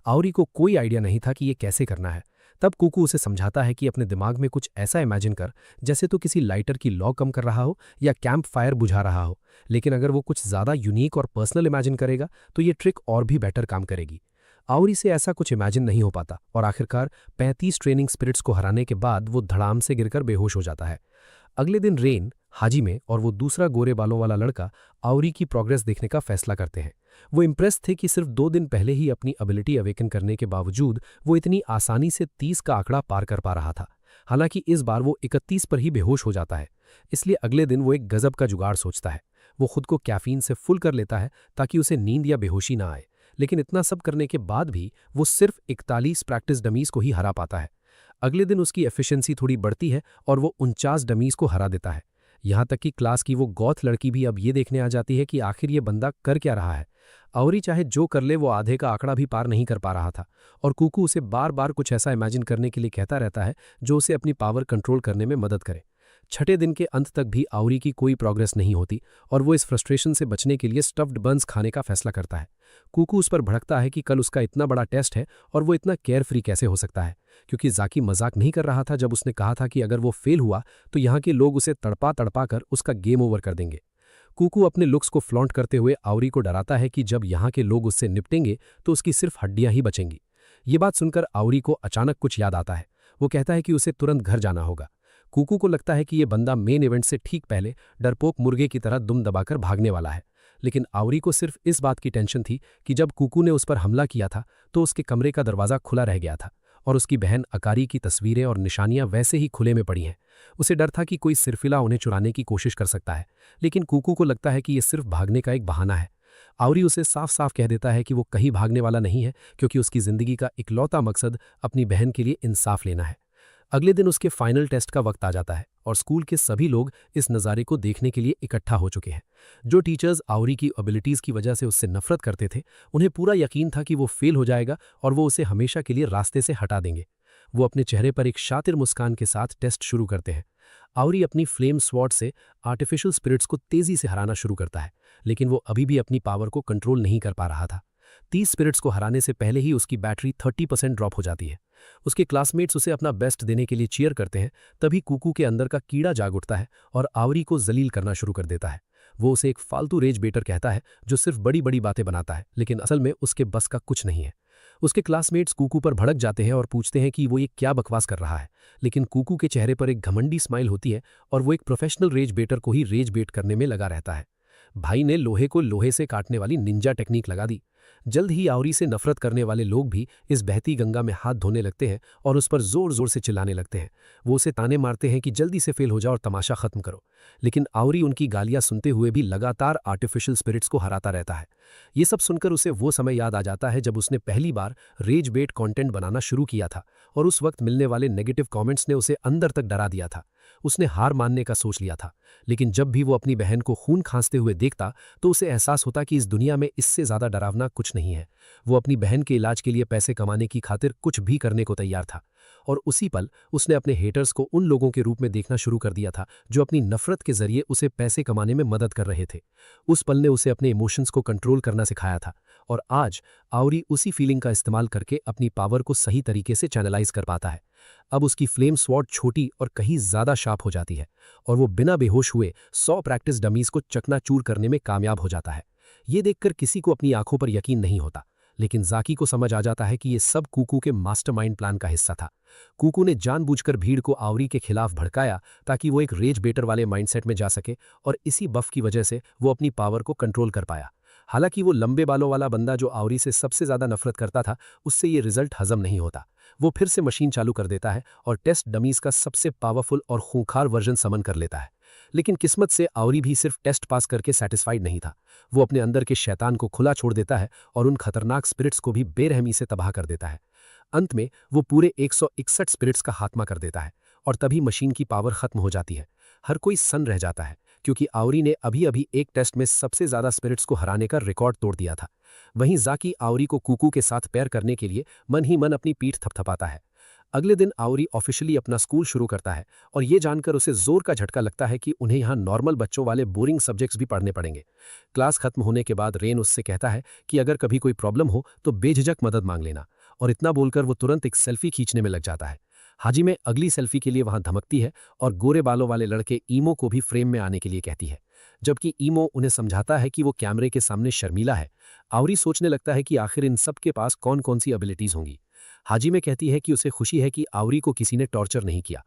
आउरी को कोई आइडिया नहीं था कि ये कैसे करना है। तब कुक्कू उसे समझाता है कि अपने दिमाग में कुछ ऐसा इमेजिन कर जैसे तो किसी लाइटर की लौ कम कर रहा हो या कैंप फायर बुझा रहा हो, लेकिन अगर वो कुछ ज़्यादा यूनिक और पर्सनल इमेजिन करेगा तो ये ट्रिक और भी बेटर काम करेगी। आउरी से ऐसा कुछ इमेजिन नहीं हो पाता और आखिरकार 35 ट्रेनिंग स्पिरिट्स को हराने के बाद वो धड़ाम से गिरकर बेहोश हो जाता है। अगले दिन रेन, हाजिमे और वो दूसरा गोरे बालों वाला लड़का आउरी की प्रोग्रेस देखने का फैसला करते हैं। वो इम्प्रेस थे कि सिर्फ 2 दिन पहले ही अपनी एबिलिटी अवेकन करने के बावजूद वो इतनी आसानी से 30 का आंकड़ा पार कर पा रहा था। हालांकि इस बार वो 31 पर ही बेहोश हो जाता है। इसलिए अगले दिन वो एक गजब का जुगाड़ सोचता है। वो खुद को कैफीन से फुल कर लेता है ताकि उसे नींद या बेहोशी ना आए। लेकिन इतना सब करने के बाद भी वो सिर्फ 41 प्रैक्टिस डमीज को ही हरा पाता है। अगले दिन उसकी एफिशिएंसी थोड़ी बढ़ती है और वो 49 डमीज को हरा देता है। यहाँ तक कि क्लास की वो गौथ लड़की भी अब ये देखने आ जाती है कि आखिर ये बंदा कर क्या रहा है। आउरी चाहे जो कर ले वो आधे का आंकड़ा भी पार नहीं कर पा रहा था, और कुक्कू उसे बार बार कुछ ऐसा इमेजिन करने के लिए कहता रहता है जो उसे अपनी पावर कंट्रोल करने में मदद करे। छठे दिन के अंत तक भी आउरी की कोई प्रोग्रेस नहीं होती और वो इस फ्रस्ट्रेशन से बचने के लिए स्टफ्ड बंस खाने का फैसला करता है। कुक्कू उस पर भड़कता है कि कल उसका इतना बड़ा टेस्ट है और वो इतना केयर फ्री कैसे हो सकता है, क्योंकि जाकी मजाक नहीं कर रहा था जब उसने कहा था कि अगर वो फेल हुआ तो यहाँ के लोग उसे तड़पा तड़पा कर उसका गेम ओवर कर देंगे। कुक्कू अपने लुक्स को फ्लॉन्ट करते हुए आउरी को डराता है कि जब यहाँ के लोग उससे निपटेंगे तो उसकी सिर्फ हड्डियां ही बचेंगी। ये बात सुनकर आउरी को अचानक कुछ याद आता है। वो कहता है कि उसे तुरंत घर जाना होगा। कुक्कू को लगता है कि ये बंदा मेन इवेंट से ठीक पहले डरपोक मुर्गे की तरह दुम दबाकर भागने वाला है, लेकिन आउरी को सिर्फ इस बात की टेंशन थी कि जब कुक्कू ने उस पर हमला किया था तो उसके कमरे का दरवाज़ा खुला रह गया था और उसकी बहन अकारी की तस्वीरें और निशानियां वैसे ही खुले में पड़ी हैं। उसे डर था कि कोई सिरफिला उन्हें चुराने की कोशिश कर सकता है, लेकिन कुक्कू को लगता है कि ये सिर्फ भागने का एक बहाना है। आउरी उसे साफ साफ कह देता है कि वो कहीं भागने वाला नहीं है, क्योंकि उसकी ज़िंदगी का इकलौता मकसद अपनी बहन के लिए इंसाफ लेना है। अगले दिन उसके फाइनल टेस्ट का वक्त आ जाता है और स्कूल के सभी लोग इस नज़ारे को देखने के लिए इकट्ठा हो चुके हैं। जो टीचर्स आउरी की एबिलिटीज़ की वजह से उससे नफरत करते थे, उन्हें पूरा यकीन था कि वो फेल हो जाएगा और वो उसे हमेशा के लिए रास्ते से हटा देंगे। वो अपने चेहरे पर एक शातिर मुस्कान के साथ टेस्ट शुरू करते हैं। आउरी अपनी फ्लेम स्वॉर्ड से आर्टिफिशियल स्पिरिट्स को तेज़ी से हराना शुरू करता है, लेकिन वो अभी भी अपनी पावर को कंट्रोल नहीं कर पा रहा था। 30 स्पिरिट्स को हराने से पहले ही उसकी बैटरी 30% ड्रॉप हो जाती है। उसके क्लासमेट्स उसे अपना बेस्ट देने के लिए चीयर करते हैं, तभी कुक्कू के अंदर का कीड़ा जाग उठता है और आउरी को जलील करना शुरू कर देता है। वो उसे एक फालतू रेज बेटर कहता है जो सिर्फ बड़ी बड़ी बातें बनाता है, लेकिन असल में उसके बस का कुछ नहीं है। उसके क्लासमेट्स कुक्कू पर भड़क जाते हैं और पूछते हैं कि वो ये क्या बकवास कर रहा है, लेकिन कुक्कू के चेहरे पर एक घमंडी स्माइल होती है और वो एक प्रोफेशनल रेज बेटर को ही रेज बेट करने में लगा रहता है। भाई ने लोहे को लोहे से काटने वाली निंजा टेक्निक लगा दी। जल्द ही आउरी से नफरत करने वाले लोग भी इस बहती गंगा में हाथ धोने लगते हैं और उस पर जोर जोर से चिल्लाने लगते हैं। वो उसे ताने मारते हैं कि जल्दी से फेल हो जाओ और तमाशा खत्म करो, लेकिन आउरी उनकी गालियां सुनते हुए भी लगातार आर्टिफिशियल स्पिरिट्स को हराता रहता है। ये सब सुनकर उसे वो समय याद आ जाता है जब उसने पहली बार रेज बेट कंटेंट बनाना शुरू किया था और उस वक्त मिलने वाले नेगेटिव कमेंट्स ने उसे अंदर तक डरा दिया था। उसने हार मानने का सोच लिया था, लेकिन जब भी वो अपनी बहन को खून खांसते हुए देखता तो उसे एहसास होता कि इस दुनिया में इससे ज़्यादा डरावना कुछ नहीं है। वो अपनी बहन के इलाज के लिए पैसे कमाने की खातिर कुछ भी करने को तैयार था, और उसी पल उसने अपने हेटर्स को उन लोगों के रूप में देखना शुरू कर दिया था जो अपनी नफरत के जरिए उसे पैसे कमाने में मदद कर रहे थे। उस पल ने उसे अपने इमोशंस को कंट्रोल करना सिखाया था, और आज आउरी उसी फीलिंग का इस्तेमाल करके अपनी पावर को सही तरीके से चैनलाइज कर पाता है। अब उसकी फ्लेम स्वॉर्ड छोटी और कहीं ज़्यादा शार्प हो जाती है और वो बिना बेहोश हुए 100 प्रैक्टिस डमीज को चकनाचूर करने में कामयाब हो जाता है। ये देखकर किसी को अपनी आंखों पर यकीन नहीं होता, लेकिन जाकी को समझ आ जाता है कि ये सब कुक्कू के मास्टरमाइंड प्लान का हिस्सा था। कूकू ने जानबूझकर भीड़ को आउरी के खिलाफ भड़काया ताकि वो एक रेज बेटर वाले माइंडसेट में जा सके और इसी बफ की वजह से वो अपनी पावर को कंट्रोल कर पाया। हालांकि वो लंबे बालों वाला बंदा जो आउरी से सबसे ज्यादा नफरत करता था, उससे ये रिजल्ट हजम नहीं होता। वो फिर से मशीन चालू कर देता है और टेस्ट डमीज का सबसे पावरफुल और खूंखार वर्जन समन कर लेता है। लेकिन किस्मत से आउरी भी सिर्फ टेस्ट पास करके सेटिस्फाइड नहीं था। वो अपने अंदर के शैतान को खुला छोड़ देता है और उन खतरनाक स्पिरिट्स को भी बेरहमी से तबाह कर देता है। अंत में वो पूरे 161 स्पिरिट्स का खात्मा कर देता है और तभी मशीन की पावर खत्म हो जाती है। हर कोई सन्न रह जाता है क्योंकि आउरी ने अभी अभी एक टेस्ट में सबसे ज्यादा स्पिरिट्स को हराने का रिकॉर्ड तोड़ दिया था। वहीं जाकी आउरी को कूकू के साथ पैर करने के लिए मन ही मन अपनी पीठ थपथपाता है। अगले दिन आउरी ऑफिशियली अपना स्कूल शुरू करता है और ये जानकर उसे जोर का झटका लगता है कि उन्हें यहाँ नॉर्मल बच्चों वाले बोरिंग सब्जेक्ट्स भी पढ़ने पड़ेंगे। क्लास खत्म होने के बाद रेन उससे कहता है कि अगर कभी कोई प्रॉब्लम हो तो बेझिझक मदद मांग लेना, और इतना बोलकर वो तुरंत एक सेल्फी खींचने में लग जाता है। हाजिमे अगली सेल्फी के लिए वहां धमकती है और गोरे बालों वाले लड़के ईमो को भी फ्रेम में आने के लिए कहती है, जबकि ईमो उन्हें समझाता है कि वो कैमरे के सामने शर्मीला है। आउरी सोचने लगता है कि आखिर इन सब के पास कौन कौन सी एबिलिटीज होंगी। हाजिमे कहती है कि उसे खुशी है कि आउरी को किसी ने टॉर्चर नहीं किया।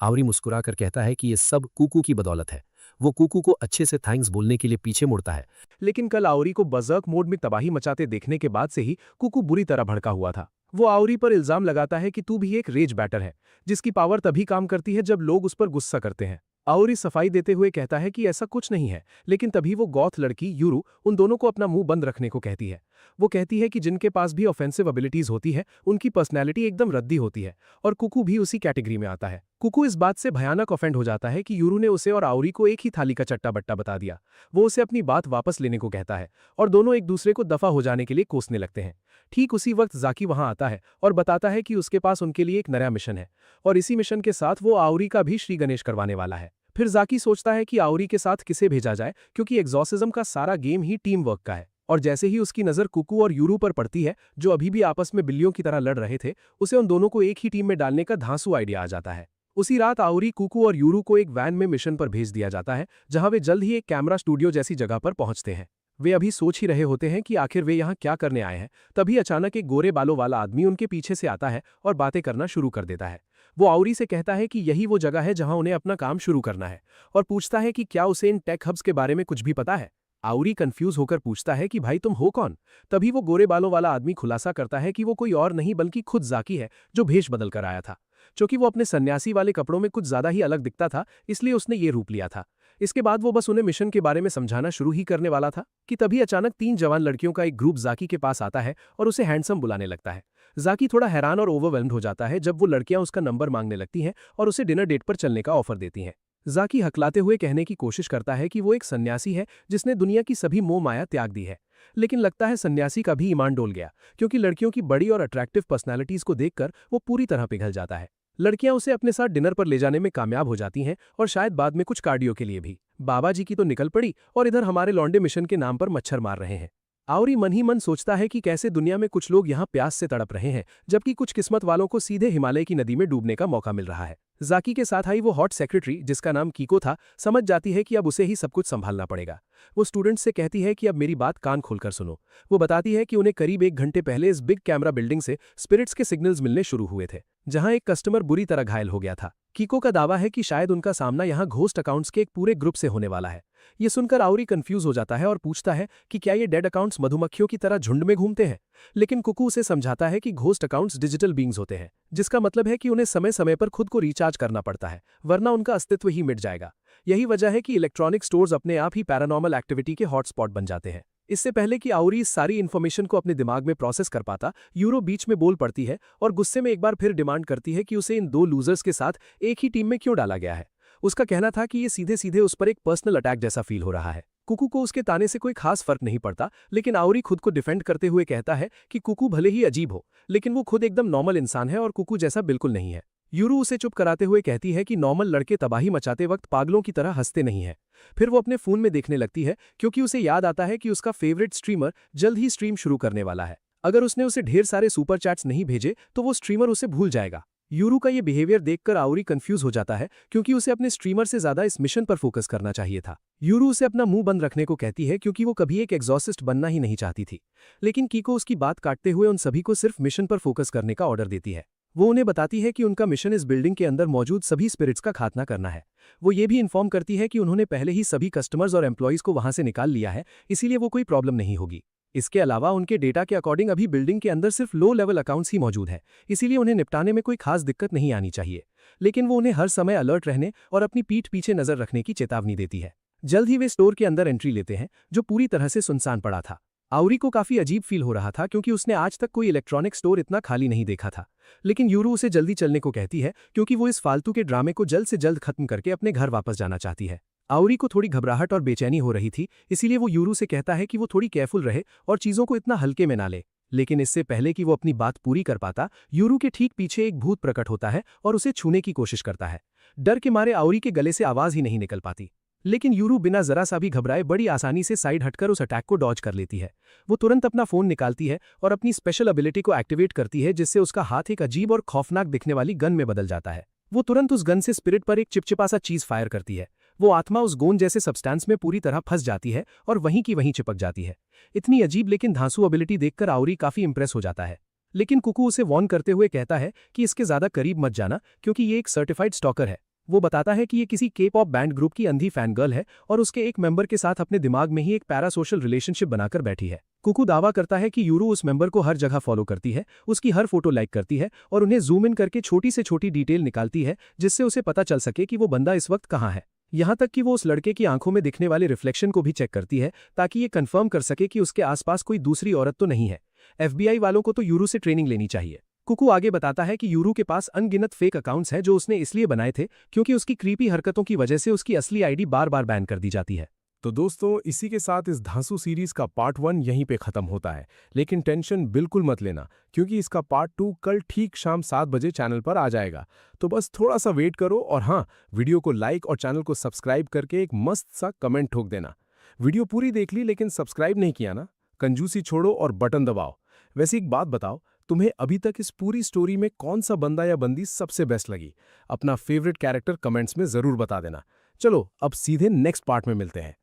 आउरी मुस्कुराकर कहता है कि ये सब कूकू की बदौलत है। वो कूकू को अच्छे से थैंक्स बोलने के लिए पीछे मुड़ता है। लेकिन कल आउरी को बर्जर्क मोड में तबाही मचाते देखने के बाद से ही कूकू बुरी तरह भड़का हुआ था। वो आउरी पर इल्जाम लगाता है कि तू भी एक रेज बैटर है, जिसकी पावर तभी काम करती है जब लोग उस पर गुस्सा करते हैं। आउरी सफाई देते हुए कहता है कि ऐसा कुछ नहीं है, लेकिन तभी वो गॉथ लड़की यूरू उन दोनों को अपना मुंह बंद रखने को कहती है। वो कहती है कि जिनके पास भी ऑफेंसिव एबिलिटीज होती है उनकी पर्सनैलिटी एकदम रद्दी होती है, और कुकू भी उसी कैटेगरी में आता है। कुकू इस बात से भयानक ऑफेंड हो जाता है कि यूरू ने उसे और आउरी को एक ही थाली का चट्टा बट्टा बता दिया। वो उसे अपनी बात वापस लेने को कहता है और दोनों एक दूसरे को दफा हो जाने के लिए कोसने लगते हैं। ठीक उसी वक्त जाकी वहां आता है और बताता है कि उसके पास उनके लिए एक नया मिशन है, और इसी मिशन के साथ वो आउरी का भी श्री गणेश करवाने वाला है। फिर जाकी सोचता है कि आउरी के साथ किसे भेजा जाए, क्योंकि एग्जॉर्सिज्म का सारा गेम ही टीम वर्क का है। और जैसे ही उसकी नजर कुकू और यूरू पर पड़ती है, जो अभी भी आपस में बिल्लियों की तरह लड़ रहे थे, उसे उन दोनों को एक ही टीम में डालने का धांसू आइडिया आ जाता है। उसी रात आउरी, कुकू और यूरू को एक वैन में मिशन पर भेज दिया जाता है, जहां वे जल्द ही एक कैमरा स्टूडियो जैसी जगह पर पहुंचते हैं। वे अभी सोच ही रहे होते हैं कि आखिर वे यहाँ क्या करने आए हैं, तभी अचानक एक गोरे बालों वाला आदमी उनके पीछे से आता है और बातें करना शुरू कर देता है। वो आउरी से कहता है कि यही वो जगह है जहां उन्हें अपना काम शुरू करना है, और पूछता है कि क्या उसे इन टेक हब्स के बारे में कुछ भी पता है। आउरी कंफ्यूज होकर पूछता है कि भाई तुम हो कौन? तभी वो गोरे बालों वाला आदमी खुलासा करता है कि वो कोई और नहीं बल्कि खुद जाकी है, जो भेष बदल कर आया था। क्योंकि वो अपने सन्यासी वाले कपड़ों में कुछ ज्यादा ही अलग दिखता था, इसलिए उसने ये रूप लिया था। इसके बाद वो बस उन्हें मिशन के बारे में समझाना शुरू ही करने वाला था कि तभी अचानक 3 जवान लड़कियों का एक ग्रुप जाकी के पास आता है और उसे हैंडसम बुलाने लगता है। जाकी थोड़ा हैरान और ओवरवेल्म्ड हो जाता है जब वो लड़कियां उसका नंबर मांगने लगती हैं और उसे डिनर डेट पर चलने का ऑफर देती हैं। जाकी हकलाते हुए कहने की कोशिश करता है कि वो एक सन्यासी है जिसने दुनिया की सभी मोह माया त्याग दी है, लेकिन लगता है सन्यासी का भी ईमान डोल गया, क्योंकि लड़कियों की बड़ी और अट्रैक्टिव पर्सनैलिटीज को देखकर वो पूरी तरह पिघल जाता है। लड़कियां उसे अपने साथ डिनर पर ले जाने में कामयाब हो जाती हैं, और शायद बाद में कुछ कार्डियो के लिए भी। बाबा जी की तो निकल पड़ी, और इधर हमारे लौंडे मिशन के नाम पर मच्छर मार रहे हैं। आउरी मन ही मन सोचता है कि कैसे दुनिया में कुछ लोग यहाँ प्यास से तड़प रहे हैं, जबकि कुछ किस्मत वालों को सीधे हिमालय की नदी में डूबने का मौका मिल रहा है। जाकी के साथ आई वो हॉट सेक्रेटरी, जिसका नाम कीको था, समझ जाती है कि अब उसे ही सब कुछ संभालना पड़ेगा। वो स्टूडेंट्स से कहती है कि अब मेरी बात कान खोलकर सुनो। वो बताती है कि उन्हें करीब 1 घंटे पहले इस बिग कैमरा बिल्डिंग से स्पिरिट्स के सिग्नल्स मिलने शुरू हुए थे, जहां एक कस्टमर बुरी तरह घायल हो गया था। कीको का दावा है कि शायद उनका सामना यहाँ घोस्ट अकाउंट्स के एक पूरे ग्रुप से होने वाला है। ये सुनकर आउरी कंफ्यूज हो जाता है और पूछता है कि क्या ये डेड अकाउंट्स मधुमक्खियों की तरह झुंड में घूमते हैं, लेकिन कुकू उसे समझाता है कि घोस्ट अकाउंट्स डिजिटल बीइंग्स होते हैं, जिसका मतलब है कि उन्हें समय समय पर खुद को रिचार्ज करना पड़ता है, वरना उनका अस्तित्व ही मिट जाएगा। यही वजह है कि इलेक्ट्रॉनिक स्टोर्स अपने आप ही पैरानॉर्मल एक्टिविटी के हॉटस्पॉट बन जाते हैं। इससे पहले कि आउरी इस सारी इन्फॉर्मेशन को अपने दिमाग में प्रोसेस कर पाता, यूरो बीच में बोल पड़ती है और गुस्से में एक बार फिर डिमांड करती है कि उसे इन 2 लूजर्स के साथ एक ही टीम में क्यों डाला गया है। उसका कहना था कि ये सीधे सीधे उस पर एक पर्सनल अटैक जैसा फील हो रहा है। कुकू को उसके ताने से कोई खास फर्क नहीं पड़ता, लेकिन आउरी खुद को डिफेंड करते हुए कहता है कि कुकू भले ही अजीब हो, लेकिन वो खुद एकदम नॉर्मल इंसान है और कुकू जैसा बिल्कुल नहीं है। यूरू उसे चुप कराते हुए कहती है कि नॉर्मल लड़के तबाही मचाते वक्त पागलों की तरह हंसते नहीं हैं। फिर वो अपने फोन में देखने लगती है, क्योंकि उसे याद आता है कि उसका फेवरेट स्ट्रीमर जल्द ही स्ट्रीम शुरू करने वाला है। अगर उसने उसे ढेर सारे सुपर चैट्स नहीं भेजे तो वो स्ट्रीमर उसे भूल जाएगा। यूरू का ये बिहेवियर देखकर आउरी कंफ्यूज हो जाता है, क्योंकि उसे अपने स्ट्रीमर से ज्यादा इस मिशन पर फोकस करना चाहिए था। यूरू उसे अपना मुंह बंद रखने को कहती है, क्योंकि वो कभी एक एग्जॉसिस्ट बनना ही नहीं चाहती थी, लेकिन कीको उसकी बात काटते हुए उन सभी को सिर्फ मिशन पर फोकस करने का ऑर्डर देती है। वो उन्हें बताती है कि उनका मिशन इस बिल्डिंग के अंदर मौजूद सभी स्पिरिट्स का खात्मा करना है। वो ये भी इन्फॉर्म करती है कि उन्होंने पहले ही सभी कस्टमर्स और एम्प्लॉयज को वहां से निकाल लिया है, इसीलिए वो कोई प्रॉब्लम नहीं होगी। इसके अलावा उनके डेटा के अकॉर्डिंग अभी बिल्डिंग के अंदर सिर्फ लो लेवल अकाउंट्स ही मौजूद हैं, इसीलिए उन्हें निपटाने में कोई खास दिक्कत नहीं आनी चाहिए। लेकिन वो उन्हें हर समय अलर्ट रहने और अपनी पीठ पीछे नजर रखने की चेतावनी देती है। जल्द ही वे स्टोर के अंदर एंट्री लेते हैं, जो पूरी तरह से सुनसान पड़ा था। आउरी को काफी अजीब फील हो रहा था क्योंकि उसने आज तक कोई इलेक्ट्रॉनिक स्टोर इतना खाली नहीं देखा था। लेकिन यूरू उसे जल्दी चलने को कहती है क्योंकि वो इस फालतू के ड्रामे को जल्द से जल्द खत्म करके अपने घर वापस जाना चाहती है। आउरी को थोड़ी घबराहट और बेचैनी हो रही थी, इसीलिए वो यूरू से कहता है कि वो थोड़ी केयरफुल रहे और चीजों को इतना हल्के में ना ले। लेकिन इससे पहले कि वो अपनी बात पूरी कर पाता, यूरू के ठीक पीछे एक भूत प्रकट होता है और उसे छूने की कोशिश करता है। डर के मारे आउरी के गले से आवाज ही नहीं निकल पाती, लेकिन यूरू बिना जरा सा भी घबराए बड़ी आसानी से साइड हटकर उस अटैक को डॉज कर लेती है। वो तुरंत अपना फोन निकालती है और अपनी स्पेशल एबिलिटी को एक्टिवेट करती है, जिससे उसका हाथ एक अजीब और खौफनाक दिखने वाली गन में बदल जाता है। वो तुरंत उस गन से स्पिरिट पर एक चिपचिपा सा चीज फायर करती है। वो आत्मा उस गोंद जैसे सब्सटेंस में पूरी तरह फंस जाती है और वहीं की वहीं चिपक जाती है। इतनी अजीब लेकिन धांसू एबिलिटी देखकर आउरी काफी इंप्रेस हो जाता है। लेकिन कुकू उसे वॉर्न करते हुए कहता है कि इसके ज्यादा करीब मत जाना क्योंकि ये एक सर्टिफाइड स्टॉकर है। वो बताता है कि ये किसी के पॉप बैंड ग्रुप की अंधी फैन गर्ल है और उसके एक मेंबर के साथ अपने दिमाग में ही एक पैरासोशल रिलेशनशिप बनाकर बैठी है। कुकू दावा करता है कि यूरू उस मेंबर को हर जगह फॉलो करती है, उसकी हर फोटो लाइक करती है और उन्हें जूम इन करके छोटी से छोटी डिटेल निकालती है, जिससे उसे पता चल सके कि वो बंदा इस वक्त कहाँ है। यहाँ तक कि वो उस लड़के की आंखों में दिखने वाले रिफ्लेक्शन को भी चेक करती है ताकि ये कंफर्म कर सके कि उसके आसपास कोई दूसरी औरत तो नहीं है। FBI वालों को तो यूरू से ट्रेनिंग लेनी चाहिए। कुकू आगे बताता है कि यूरू के पास अनगिनत फेक अकाउंट्स हैं जो उसने इसलिए बनाए थे क्योंकि उसकी क्रीपी हरकतों की वजह से उसकी असली आईडी बार बार बैन कर दी जाती है। तो दोस्तों, इसी के साथ इस धांसू सीरीज का पार्ट 1 यहीं पे खत्म होता है। लेकिन टेंशन बिल्कुल मत लेना क्योंकि इसका पार्ट 2 कल ठीक शाम 7 बजे चैनल पर आ जाएगा। तो बस थोड़ा सा वेट करो और हाँ, वीडियो को लाइक और चैनल को सब्सक्राइब करके एक मस्त सा कमेंट ठोक देना। वीडियो पूरी देख ली लेकिन सब्सक्राइब नहीं किया ना? कंजूसी छोड़ो और बटन दबाओ। वैसे एक बात बताओ, तुम्हें अभी तक इस पूरी स्टोरी में कौन सा बंदा या बंदी सबसे बेस्ट लगी? अपना फेवरेट कैरेक्टर कमेंट्स में जरूर बता देना। चलो अब सीधे नेक्स्ट पार्ट में मिलते हैं।